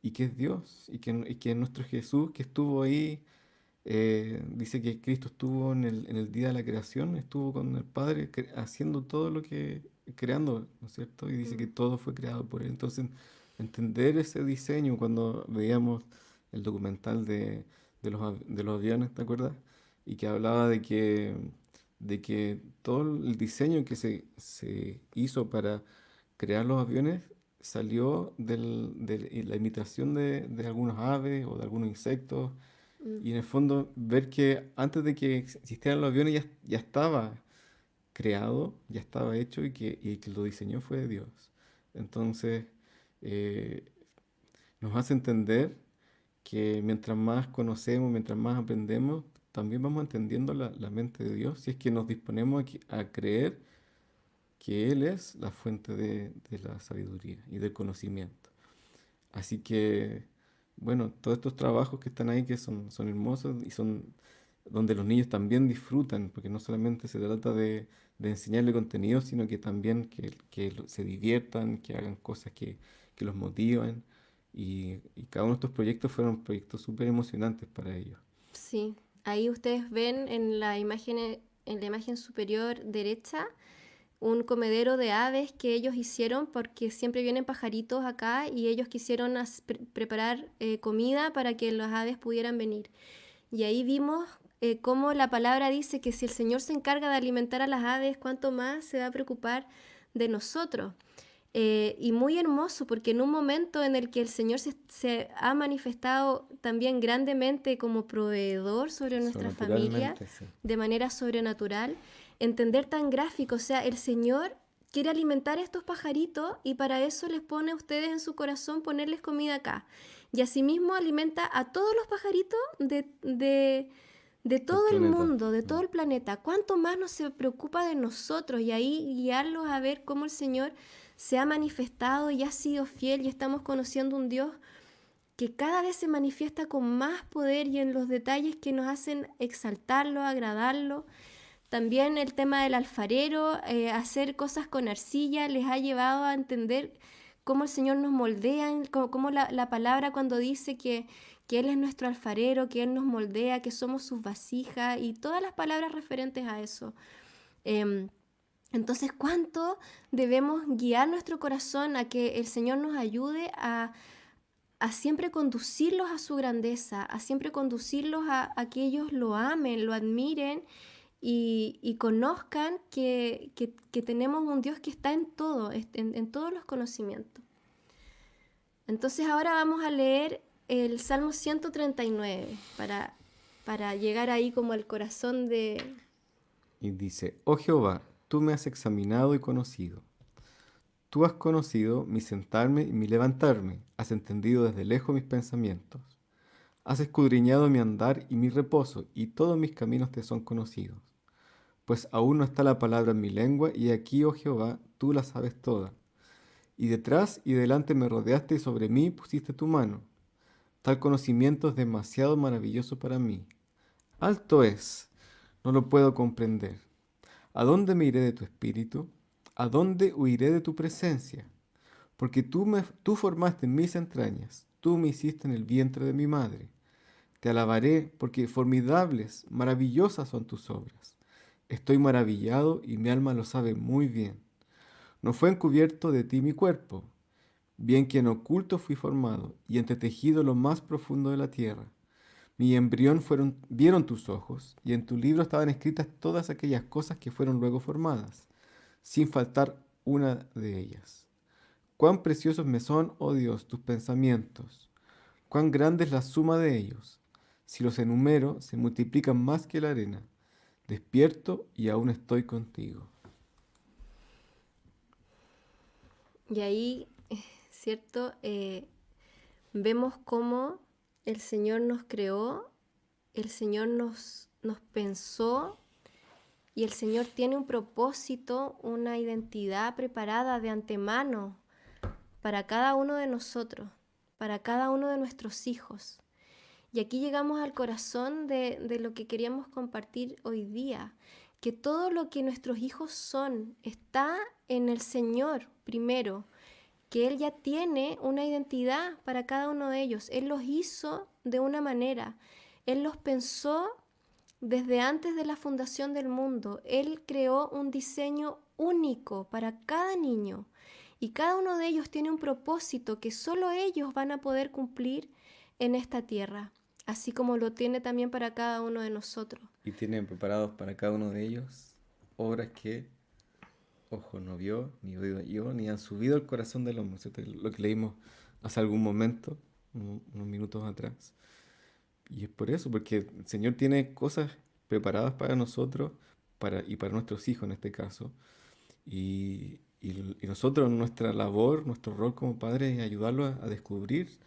y que es Dios y que es nuestro Jesús que estuvo ahí. Dice que Cristo estuvo en el día de la creación, estuvo con el Padre haciendo todo lo que, creando, ¿no es cierto? Y dice que Mm. todo fue creado por Él. Entonces, entender ese diseño cuando veíamos el documental de los aviones, ¿te acuerdas? Y que hablaba de que todo el diseño que se hizo para crear los aviones salió de la imitación de algunos aves o de algunos insectos Mm. y en el fondo ver que antes de que existieran los aviones ya estaba creado, ya estaba hecho y que lo diseñó fue Dios. Entonces eh, nos hace entender que mientras más conocemos, mientras más aprendemos, también vamos entendiendo la mente de Dios, si es que nos disponemos a creer que Él es la fuente de la sabiduría y del conocimiento. Así que, bueno, todos estos trabajos que están ahí que son hermosos y son donde los niños también disfrutan, porque no solamente se trata de enseñarle contenido, sino que también se diviertan, que hagan cosas que los motivan. Y cada uno de estos proyectos fueron proyectos súper emocionantes para ellos. Sí, ahí ustedes ven en la imagen superior derecha un comedero de aves que ellos hicieron porque siempre vienen pajaritos acá y ellos quisieron preparar comida para que las aves pudieran venir. Y ahí vimos cómo la palabra dice que si el Señor se encarga de alimentar a las aves, cuánto más se va a preocupar de nosotros. Y muy hermoso porque en un momento en el que el Señor se ha manifestado también grandemente como proveedor sobre nuestra familia Sobrenaturalmente, sí. de manera sobrenatural, entender tan gráfico, o sea, el Señor quiere alimentar a estos pajaritos y para eso les pone a ustedes en su corazón ponerles comida acá. Y asimismo alimenta a todos los pajaritos de Del todo el planeta. mundo, de todo Mm. el planeta. ¿Cuánto más nos se preocupa de nosotros? Y ahí guiarlos a ver cómo el Señor se ha manifestado y ha sido fiel y estamos conociendo un Dios que cada vez se manifiesta con más poder y en los detalles que nos hacen exaltarlo, agradarlo. También el tema del alfarero, hacer cosas con arcilla, les ha llevado a entender cómo el Señor nos moldea, cómo la palabra cuando dice que Él es nuestro alfarero, que Él nos moldea, que somos sus vasijas y todas las palabras referentes a eso. Em, entonces, ¿cuánto debemos guiar nuestro corazón a que el Señor nos ayude a siempre conducirlos a su grandeza, a siempre conducirlos a que ellos lo amen, lo admiren y conozcan que tenemos un Dios que está en todo, en todos los conocimientos? Entonces ahora vamos a leer el Salmo 139 para llegar ahí como al corazón de... Y dice, oh Jehová, tú me has examinado y conocido. Tú has conocido mi sentarme y mi levantarme, has entendido desde lejos mis pensamientos. Has escudriñado mi andar y mi reposo, y todos mis caminos te son conocidos. Pues aún no está la palabra en mi lengua, y aquí, oh Jehová, tú la sabes toda. Y detrás y delante me rodeaste y sobre mí pusiste tu mano. Tal conocimiento es demasiado maravilloso para mí. Alto es, no lo puedo comprender. ¿A dónde me iré de tu espíritu? ¿A dónde huiré de tu presencia? Porque tú formaste en mis entrañas, tú me hiciste en el vientre de mi madre. Te alabaré porque formidables, maravillosas son tus obras. Estoy maravillado y mi alma lo sabe muy bien. No fue encubierto de ti mi cuerpo, Bien que en oculto fui formado y entretejido lo más profundo de la tierra. Mi embrión vieron tus ojos, y en tu libro estaban escritas todas aquellas cosas que fueron luego formadas, sin faltar una de ellas. Cuán preciosos me son, oh Dios, tus pensamientos, cuán grande es la suma de ellos. Si los enumero, se multiplican más que la arena. Despierto y aún estoy contigo. Y ahí, ¿cierto? Vemos cómo el Señor nos creó, el Señor nos pensó, y el Señor tiene un propósito, una identidad preparada de antemano para cada uno de nosotros, para cada uno de nuestros hijos. Y aquí llegamos al corazón de lo que queríamos compartir hoy día, que todo lo que nuestros hijos son está en el Señor primero, que Él ya tiene una identidad para cada uno de ellos. Él los hizo de una manera, Él los pensó desde antes de la fundación del mundo. Él creó un diseño único para cada niño, y cada uno de ellos tiene un propósito que solo ellos van a poder cumplir en esta tierra, así como lo tiene también para cada uno de nosotros. Y tienen preparados para cada uno de ellos obras que ojo no vio, ni oído oyó, ni han subido al corazón del hombre, ¿cierto? Lo que leímos hace algún momento, unos minutos atrás. Y es por eso, porque el Señor tiene cosas preparadas para nosotros y para nuestros hijos en este caso. Y nosotros, nuestra labor, nuestro rol como padres es ayudarlos a descubrir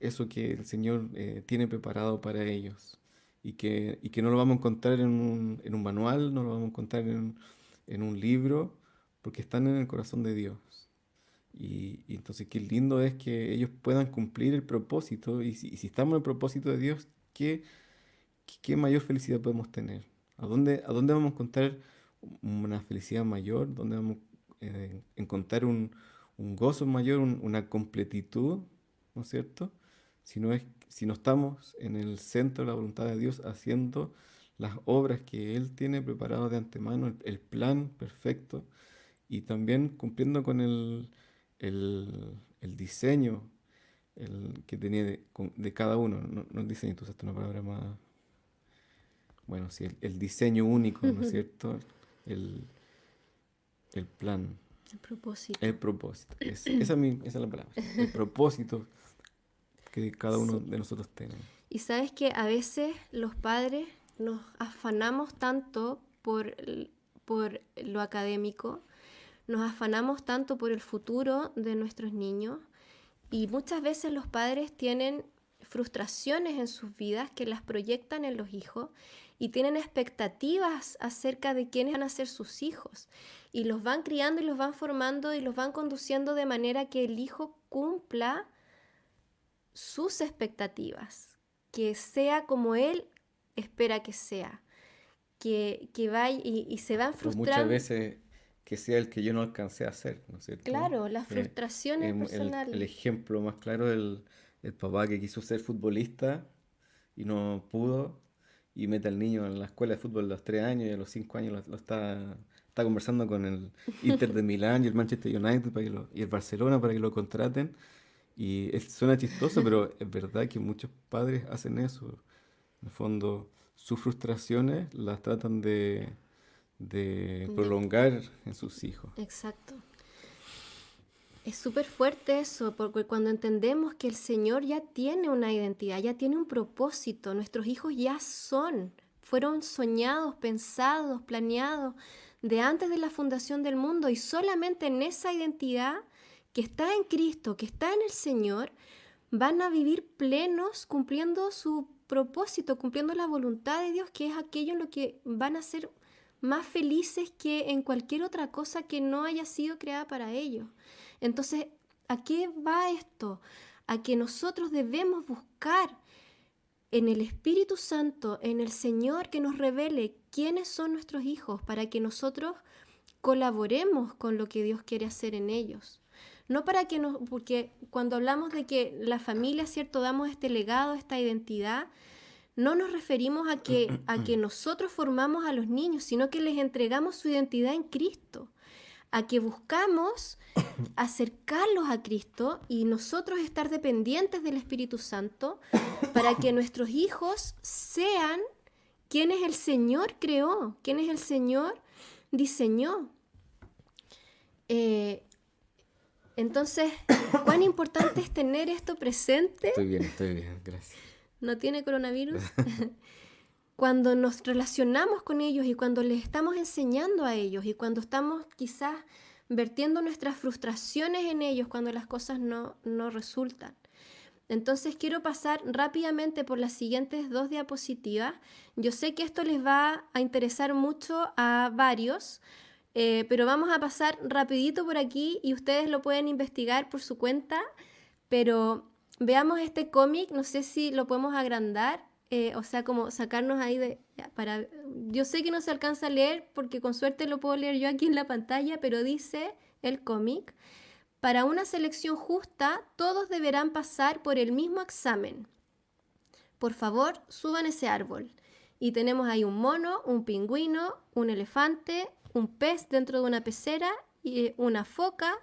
eso que el Señor tiene preparado para ellos. Y que no lo vamos a encontrar en un manual, no lo vamos a encontrar en un libro, porque están en el corazón de Dios. Y entonces qué lindo es que ellos puedan cumplir el propósito. Y si estamos en el propósito de Dios, ¿qué mayor felicidad podemos tener? ¿A dónde vamos a encontrar una felicidad mayor? ¿Dónde vamos a encontrar un gozo mayor, una completitud? ¿No es cierto? Si no estamos en el centro de la voluntad de Dios haciendo las obras que Él tiene preparadas de antemano, el plan perfecto, y también cumpliendo con el diseño que tenía de cada uno. No el diseño, tú usaste una palabra más. Bueno, sí, el diseño único, ¿no es cierto? El, el plan, El propósito. el propósito. Esa es la palabra. El propósito que cada uno Sí. de nosotros tiene. Y sabes que a veces los padres nos afanamos tanto por lo académico, nos afanamos tanto por el futuro de nuestros niños, y muchas veces los padres tienen frustraciones en sus vidas que las proyectan en los hijos, y tienen expectativas acerca de quiénes van a ser sus hijos, y los van criando y los van formando y los van conduciendo de manera que el hijo cumpla sus expectativas, que sea como él espera que sea, que vaya y se van Pero muchas frustrando. veces que sea el que yo no alcancé a hacer, ¿no es cierto? Claro, las frustraciones El personales. ejemplo más claro es el papá que quiso ser futbolista y no pudo, y mete al niño en la escuela de fútbol a los 3 años, y a los 5 años lo está conversando con el Inter de Milán y el Manchester United y el Barcelona para que lo contraten. Y suena chistoso, pero es verdad que muchos padres hacen eso. En el fondo, sus frustraciones las tratan de prolongar en sus hijos. Exacto. Es súper fuerte eso, porque cuando entendemos que el Señor ya tiene una identidad, ya tiene un propósito, nuestros hijos ya fueron soñados, pensados, planeados de antes de la fundación del mundo, y solamente en esa identidad que está en Cristo, que está en el Señor, van a vivir plenos, cumpliendo su propósito, cumpliendo la voluntad de Dios, que es aquello en lo que van a ser más felices que en cualquier otra cosa que no haya sido creada para ellos. Entonces, ¿a qué va esto? A que nosotros debemos buscar en el Espíritu Santo, en el Señor, que nos revele quiénes son nuestros hijos, para que nosotros colaboremos con lo que Dios quiere hacer en ellos. No para que porque cuando hablamos de que la familia, ¿cierto?, damos este legado, esta identidad, no nos referimos a que nosotros formamos a los niños, sino que les entregamos su identidad en Cristo. a que buscamos acercarlos a Cristo y nosotros estar dependientes del Espíritu Santo para que nuestros hijos sean quienes el Señor creó, quienes el Señor diseñó. Entonces, ¿cuán importante es tener esto presente? Estoy bien, gracias. ¿No tiene coronavirus? Cuando nos relacionamos con ellos y cuando les estamos enseñando a ellos y cuando estamos quizás vertiendo nuestras frustraciones en ellos cuando las cosas no resultan. Entonces quiero pasar rápidamente por las siguientes 2 diapositivas. Yo sé que esto les va a interesar mucho a varios, pero vamos a pasar rapidito por aquí y ustedes lo pueden investigar por su cuenta, pero veamos este cómic, no sé si lo podemos agrandar, o sea, como sacarnos ahí yo sé que no se alcanza a leer porque con suerte lo puedo leer yo aquí en la pantalla, pero dice el cómic: para una selección justa, todos deberán pasar por el mismo examen. Por favor, suban ese árbol. Y tenemos ahí un mono, un pingüino, un elefante, un pez dentro de una pecera, y una foca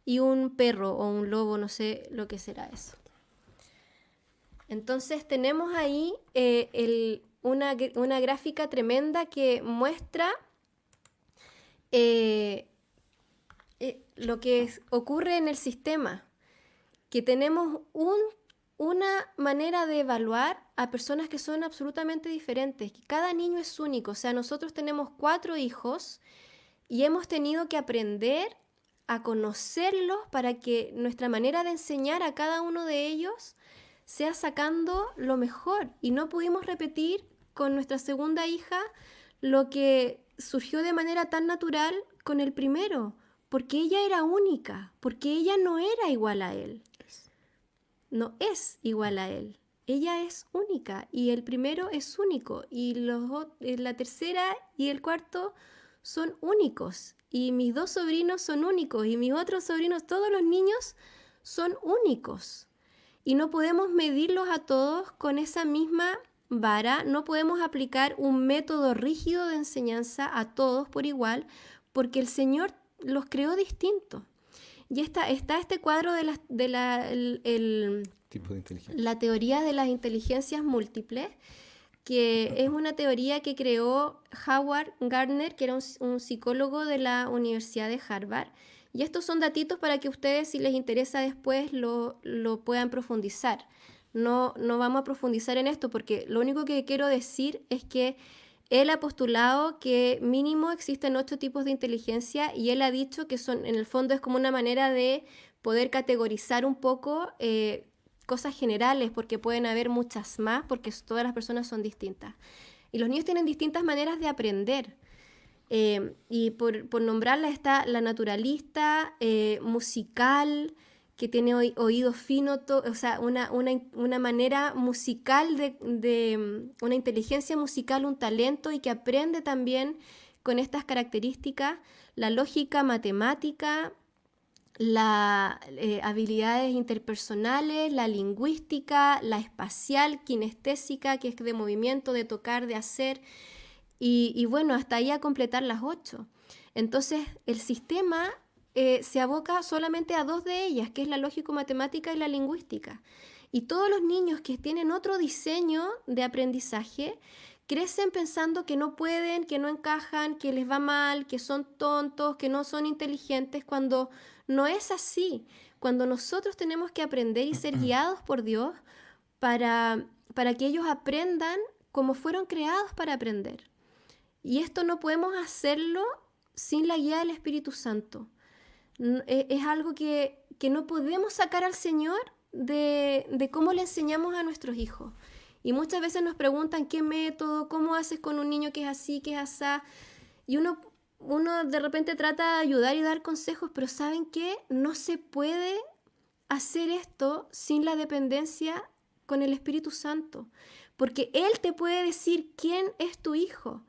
y un perro o un lobo, no sé lo que será eso. Entonces tenemos ahí una gráfica tremenda que muestra lo que ocurre en el sistema, que tenemos una manera de evaluar a personas que son absolutamente diferentes, que cada niño es único. O sea, nosotros tenemos 4 hijos y hemos tenido que aprender a conocerlos para que nuestra manera de enseñar a cada uno de ellos sea sacando lo mejor. Y no pudimos repetir con nuestra segunda hija lo que surgió de manera tan natural con el primero, porque ella era única, porque ella no era igual a él. No es igual a él. Ella es única y el primero es único y la tercera y el cuarto son únicos y mis 2 sobrinos son únicos y mis otros sobrinos, todos los niños son únicos. Y no podemos medirlos a todos con esa misma vara, no podemos aplicar un método rígido de enseñanza a todos por igual, porque el Señor los creó distintos. Y está este cuadro de Tipo de inteligencia. la teoría de las inteligencias múltiples, que es una teoría que creó Howard Gardner, que era un psicólogo de la Universidad de Harvard. Y estos son datitos para que ustedes, si les interesa después, lo puedan profundizar. No vamos a profundizar en esto porque lo único que quiero decir es que él ha postulado que mínimo existen 8 tipos de inteligencia y él ha dicho que son, en el fondo es como una manera de poder categorizar un poco cosas generales, porque pueden haber muchas más, porque todas las personas son distintas. Y los niños tienen distintas maneras de aprender. Y por nombrarla está la naturalista, musical, que tiene oído fino, o sea, una manera musical, una inteligencia musical, un talento, y que aprende también con estas características, la lógica matemática, las habilidades interpersonales, la lingüística, la espacial, kinestésica, que es de movimiento, de tocar, de hacer, y bueno, hasta ahí a completar las 8. Entonces, el sistema se aboca solamente a 2 de ellas, que es la lógico-matemática y la lingüística. Y todos los niños que tienen otro diseño de aprendizaje crecen pensando que no pueden, que no encajan, que les va mal, que son tontos, que no son inteligentes, cuando no es así. Cuando nosotros tenemos que aprender y ser guiados por Dios para que ellos aprendan como fueron creados para aprender. Y esto no podemos hacerlo sin la guía del Espíritu Santo. Es algo que no podemos sacar al Señor de cómo le enseñamos a nuestros hijos. Y muchas veces nos preguntan qué método, cómo haces con un niño que es así, que es asá. Y uno de repente trata de ayudar y dar consejos, pero ¿saben qué? No se puede hacer esto sin la dependencia con el Espíritu Santo. Porque Él te puede decir quién es tu hijo.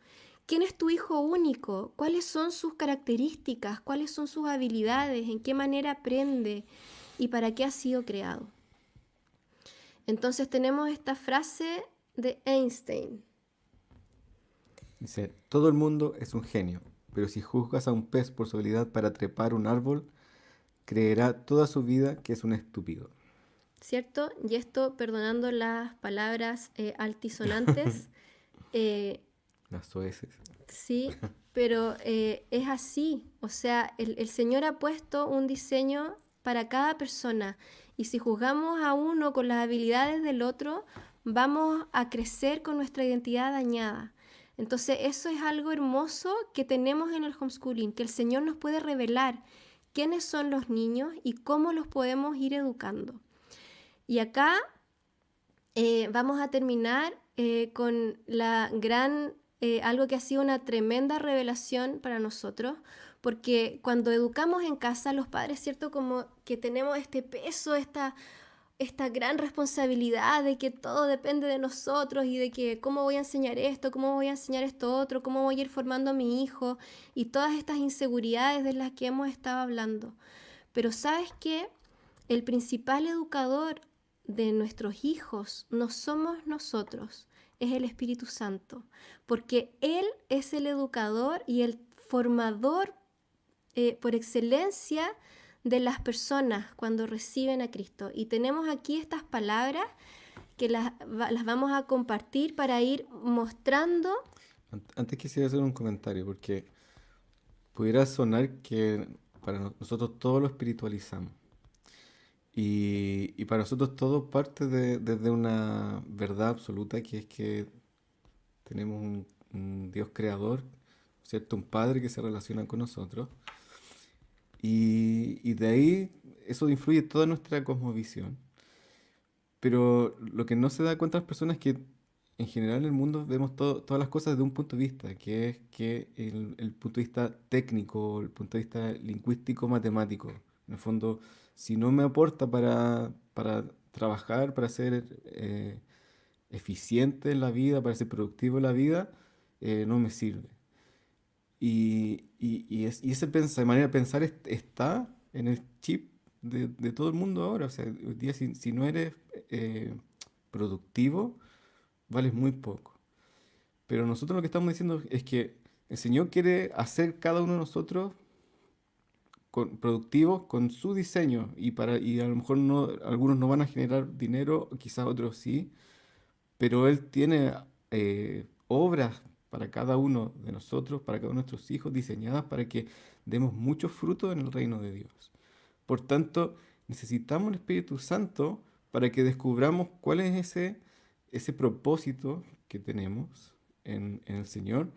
¿Quién es tu hijo único? ¿Cuáles son sus características? ¿Cuáles son sus habilidades? ¿En qué manera aprende? ¿Y para qué ha sido creado? Entonces tenemos esta frase de Einstein. Dice, todo el mundo es un genio. Pero si juzgas a un pez por su habilidad para trepar un árbol, creerá toda su vida que es un estúpido. ¿Cierto? Y esto, perdonando las palabras altisonantes, eh, Las soeces. sí, pero es así. O sea, el Señor ha puesto un diseño para cada persona. Y si juzgamos a uno con las habilidades del otro, vamos a crecer con nuestra identidad dañada. Entonces, eso es algo hermoso que tenemos en el homeschooling, que el Señor nos puede revelar quiénes son los niños y cómo los podemos ir educando. Y acá vamos a terminar con algo que ha sido una tremenda revelación para nosotros, porque cuando educamos en casa, los padres, ¿cierto? Como que tenemos este peso, esta gran responsabilidad de que todo depende de nosotros y de que cómo voy a enseñar esto, cómo voy a enseñar esto otro, cómo voy a ir formando a mi hijo y todas estas inseguridades de las que hemos estado hablando. Pero ¿sabes qué? El principal educador de nuestros hijos no somos nosotros, es el Espíritu Santo, porque Él es el educador y el formador por excelencia de las personas cuando reciben a Cristo. Y tenemos aquí estas palabras que las vamos a compartir para ir mostrando. Antes quisiera hacer un comentario, porque pudiera sonar que para nosotros todo lo espiritualizamos. Y para nosotros todo parte desde una verdad absoluta, que es que tenemos un Dios creador, ¿cierto? Un Padre que se relaciona con nosotros. Y de ahí eso influye toda nuestra cosmovisión. Pero lo que no se da cuenta las personas es que en general en el mundo vemos todas las cosas desde un punto de vista, que es que el punto de vista técnico, el punto de vista lingüístico, matemático. En el fondo, si no me aporta para trabajar, para ser eficiente en la vida, para ser productivo en la vida, no me sirve. Y esa manera de pensar está en el chip de todo el mundo ahora. O sea, hoy día si no eres eh, productivo, vales muy poco. Pero nosotros lo que estamos diciendo es que el Señor quiere hacer cada uno de nosotros productivos con su diseño y a lo mejor no, algunos no van a generar dinero, quizás otros sí, pero Él tiene obras para cada uno de nosotros, para cada uno de nuestros hijos, diseñadas para que demos mucho fruto en el reino de Dios. Por tanto, necesitamos el Espíritu Santo para que descubramos cuál es ese propósito que tenemos en el Señor,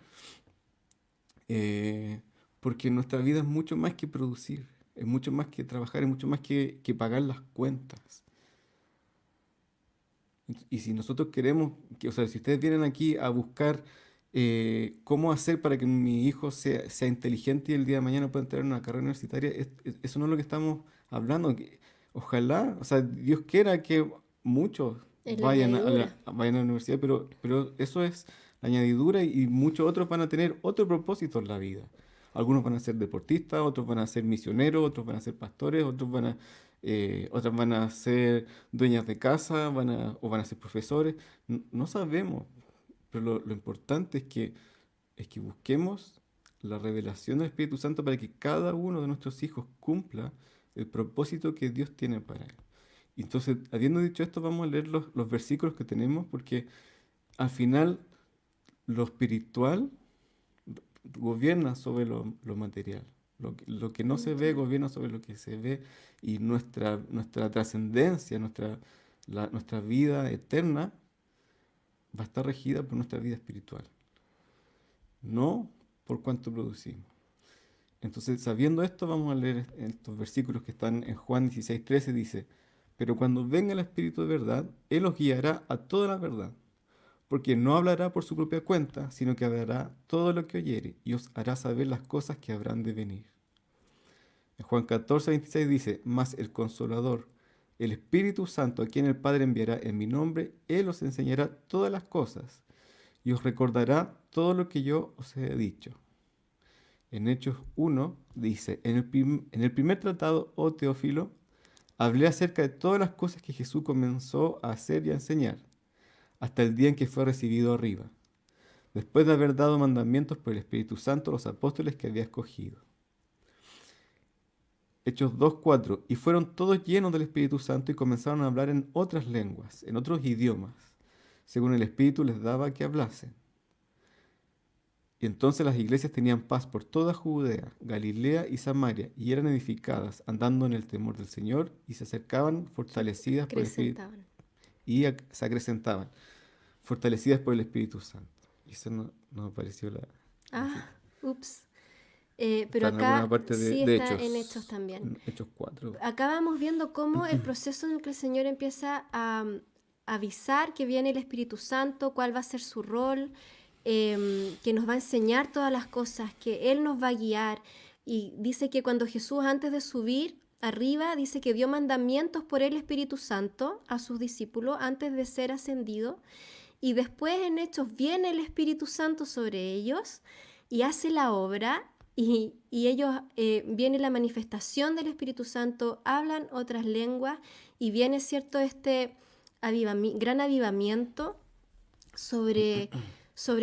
eh, porque nuestra vida es mucho más que producir, es mucho más que trabajar, es mucho más que pagar las cuentas. Y si nosotros queremos, o sea, si ustedes vienen aquí a buscar cómo hacer para que mi hijo sea inteligente y el día de mañana pueda entrar en una carrera universitaria, eso no es lo que estamos hablando. Ojalá, o sea, Dios quiera que muchos Es la añadidura. vayan a la universidad, pero eso es la añadidura y muchos otros van a tener otro propósito en la vida. Algunos van a ser deportistas, otros van a ser misioneros, otros van a ser pastores, otras van a ser dueñas de casa, o van a ser profesores. No sabemos, pero lo importante es que busquemos la revelación del Espíritu Santo para que cada uno de nuestros hijos cumpla el propósito que Dios tiene para él. Y entonces, habiendo dicho esto, vamos a leer los versículos que tenemos, porque al final lo espiritual gobierna sobre lo material. Lo que no se ve gobierna sobre lo que se ve, y nuestra trascendencia, nuestra vida eterna va a estar regida por nuestra vida espiritual, no por cuánto producimos. Entonces, sabiendo esto, vamos a leer estos versículos que están en Juan 16:13. Dice: pero cuando venga el Espíritu de verdad, Él os guiará a toda la verdad, porque no hablará por su propia cuenta, sino que hablará todo lo que oyere, y os hará saber las cosas que habrán de venir. En Juan 14:26 dice: mas el Consolador, el Espíritu Santo, a quien el Padre enviará en mi nombre, Él os enseñará todas las cosas, y os recordará todo lo que yo os he dicho. En Hechos 1 dice: en el primer tratado, oh Teófilo, hablé acerca de todas las cosas que Jesús comenzó a hacer y a enseñar, hasta el día en que fue recibido arriba. después de haber dado mandamientos por el Espíritu Santo a los apóstoles que había escogido. Hechos 2:4. Y fueron todos llenos del Espíritu Santo y comenzaron a hablar en otras lenguas, en otros idiomas, según el Espíritu les daba que hablasen. Y entonces las iglesias tenían paz por toda Judea, Galilea y Samaria, y eran edificadas, andando en el temor del Señor, y se acercaban fortalecidas por el Espíritu, Acrecentaban. se acrecentaban, fortalecidas por el Espíritu Santo. Y eso no me pareció la... Ah, ups. Está Pero en alguna acá parte sí de está en Hechos Hechos, también. en Hechos 4. Acá vamos viendo cómo el proceso en el que el Señor empieza a avisar que viene el Espíritu Santo, cuál va a ser su rol, que nos va a enseñar todas las cosas, que Él nos va a guiar. Y dice que cuando Jesús, antes de subir arriba, dice que dio mandamientos por el Espíritu Santo a sus discípulos antes de ser ascendido. Y después en Hechos viene el Espíritu Santo sobre ellos y hace la obra. Y ellos, viene la manifestación del Espíritu Santo, hablan otras lenguas y viene, ¿cierto?, este gran avivamiento sobre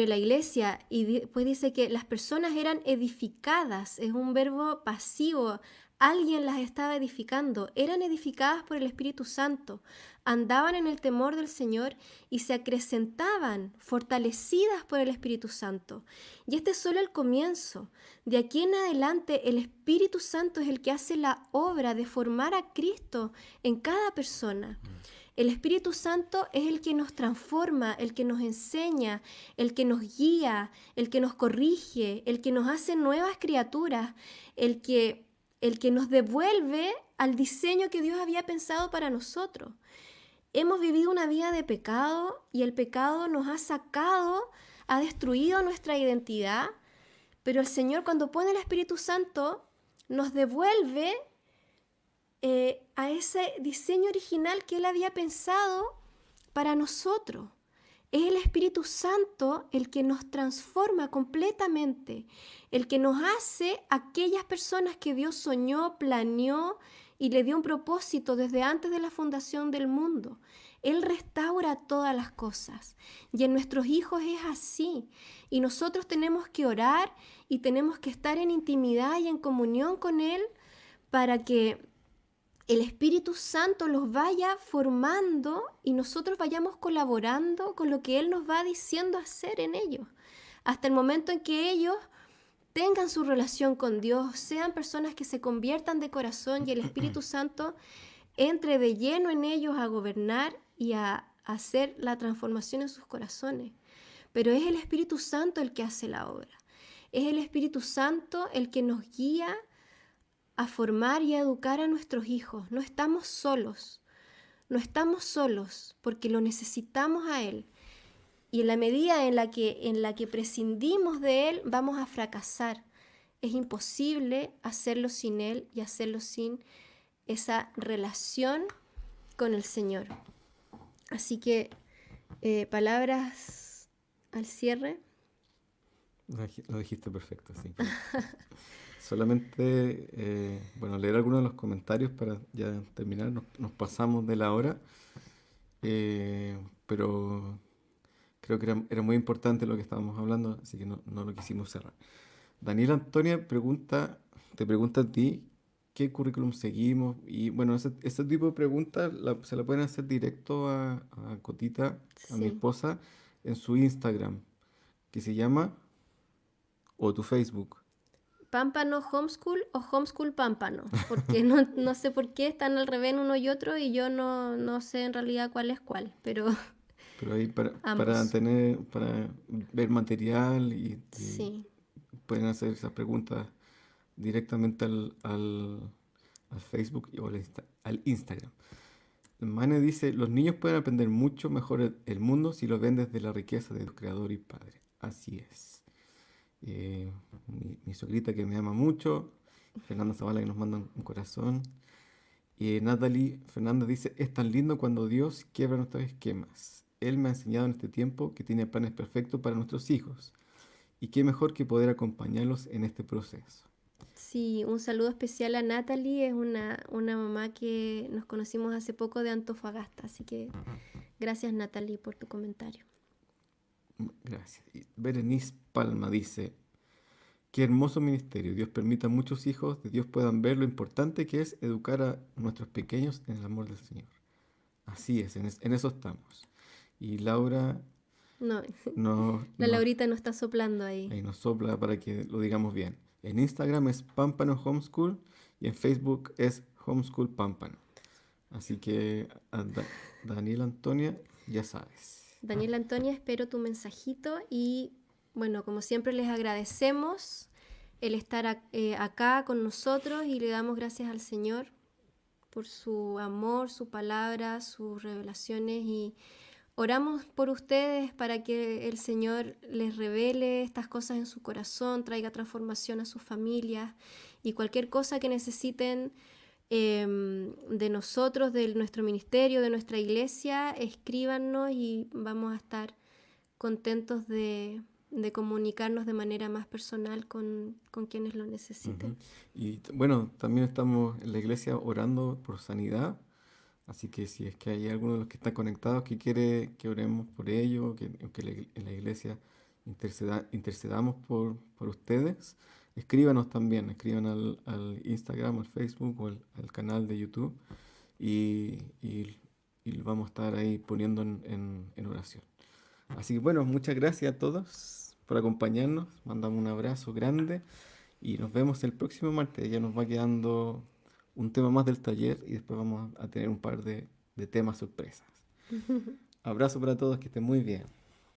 la iglesia. Y después dice que las personas eran edificadas, es un verbo pasivo, alguien las estaba edificando, eran edificadas por el Espíritu Santo, andaban en el temor del Señor y se acrecentaban, fortalecidas por el Espíritu Santo. Y este es solo el comienzo. De aquí en adelante el Espíritu Santo es el que hace la obra de formar a Cristo en cada persona. El Espíritu Santo es el que nos transforma, el que nos enseña, el que nos guía, el que nos corrige, el que nos hace nuevas criaturas, el que nos devuelve al diseño que Dios había pensado para nosotros. Hemos vivido una vida de pecado y el pecado nos ha sacado, ha destruido nuestra identidad, pero el Señor, cuando pone el Espíritu Santo, nos devuelve a ese diseño original que Él había pensado para nosotros. Es el Espíritu Santo el que nos transforma completamente, el que nos hace aquellas personas que Dios soñó, planeó y le dio un propósito desde antes de la fundación del mundo. Él restaura todas las cosas y en nuestros hijos es así. Y nosotros tenemos que orar y tenemos que estar en intimidad y en comunión con Él para que el Espíritu Santo los vaya formando y nosotros vayamos colaborando con lo que Él nos va diciendo hacer en ellos, hasta el momento en que ellos tengan su relación con Dios, sean personas que se conviertan de corazón y el Espíritu Santo entre de lleno en ellos a gobernar y a hacer la transformación en sus corazones. Pero es el Espíritu Santo el que hace la obra. Es el Espíritu Santo el que nos guía a formar y a educar a nuestros hijos. No estamos solos porque lo necesitamos a Él. Y en la medida en la que prescindimos de Él, vamos a fracasar. Es imposible hacerlo sin Él y hacerlo sin esa relación con el Señor. Así que, palabras al cierre. Lo dijiste perfecto, sí. Solamente, leer algunos de los comentarios para ya terminar. Nos pasamos de la hora, pero creo que era muy importante lo que estábamos hablando, así que no lo quisimos cerrar. Daniela Antonia te pregunta a ti qué currículum seguimos. Y bueno, ese tipo de preguntas se la pueden hacer directo a Cotita, a mi Sí. esposa, en su Instagram, que se llama, o tu Facebook. Pámpano Homeschool o Homeschool Pámpano, porque no sé por qué están al revés uno y otro y yo no sé en realidad cuál es cuál, pero Pero ahí para ambos. ver material y Sí, pueden hacer esas preguntas directamente al Facebook o al Instagram. Mane dice, los niños pueden aprender mucho mejor el mundo si lo ven desde la riqueza de Dios creador y Padre. Así es. Mi suegrita que me ama mucho, Fernanda Zavala que nos manda un corazón. Y Natalie Fernández dice, es tan lindo cuando Dios quiebra nuestros esquemas. Él me ha enseñado en este tiempo que tiene planes perfectos para nuestros hijos. Y qué mejor que poder acompañarlos en este proceso. sí, un saludo especial a Natalie, es una mamá que nos conocimos hace poco de Antofagasta, así que gracias Natalie por tu comentario. Gracias. Y Berenice Palma dice, qué hermoso ministerio. Dios permita a muchos hijos de Dios puedan ver lo importante que es educar a nuestros pequeños en el amor del Señor. Así es, en eso estamos. Y Laura No, nos, la nos, Laurita no está soplando ahí. ahí nos sopla para que lo digamos bien. En Instagram es Pámpano Homeschool y en Facebook es Homeschool Pámpano. Así que, Daniel Antonia, ya sabes. Daniela Antonia, espero tu mensajito y bueno, como siempre les agradecemos el estar acá con nosotros y le damos gracias al Señor por su amor, su palabra, sus revelaciones y oramos por ustedes para que el Señor les revele estas cosas en su corazón, traiga transformación a sus familias y cualquier cosa que necesiten de nosotros, de nuestro ministerio, de nuestra iglesia, escríbanos y vamos a estar contentos de comunicarnos de manera más personal con quienes lo necesiten. Ujú. Y bueno, también estamos en la iglesia orando por sanidad. Así que si es que hay alguno de los que están conectados que quiere que oremos por ello, en la iglesia intercedamos por ustedes, escríbanos también, escriban al Instagram, al Facebook o al canal de YouTube y, y- y lo vamos a estar ahí poniendo en oración. Así que bueno, muchas gracias a todos por acompañarnos, mandamos un abrazo grande y nos vemos el próximo martes. Ya nos va quedando un tema más del taller y después vamos a tener un par de temas sorpresas. Abrazo para todos, que estén muy bien.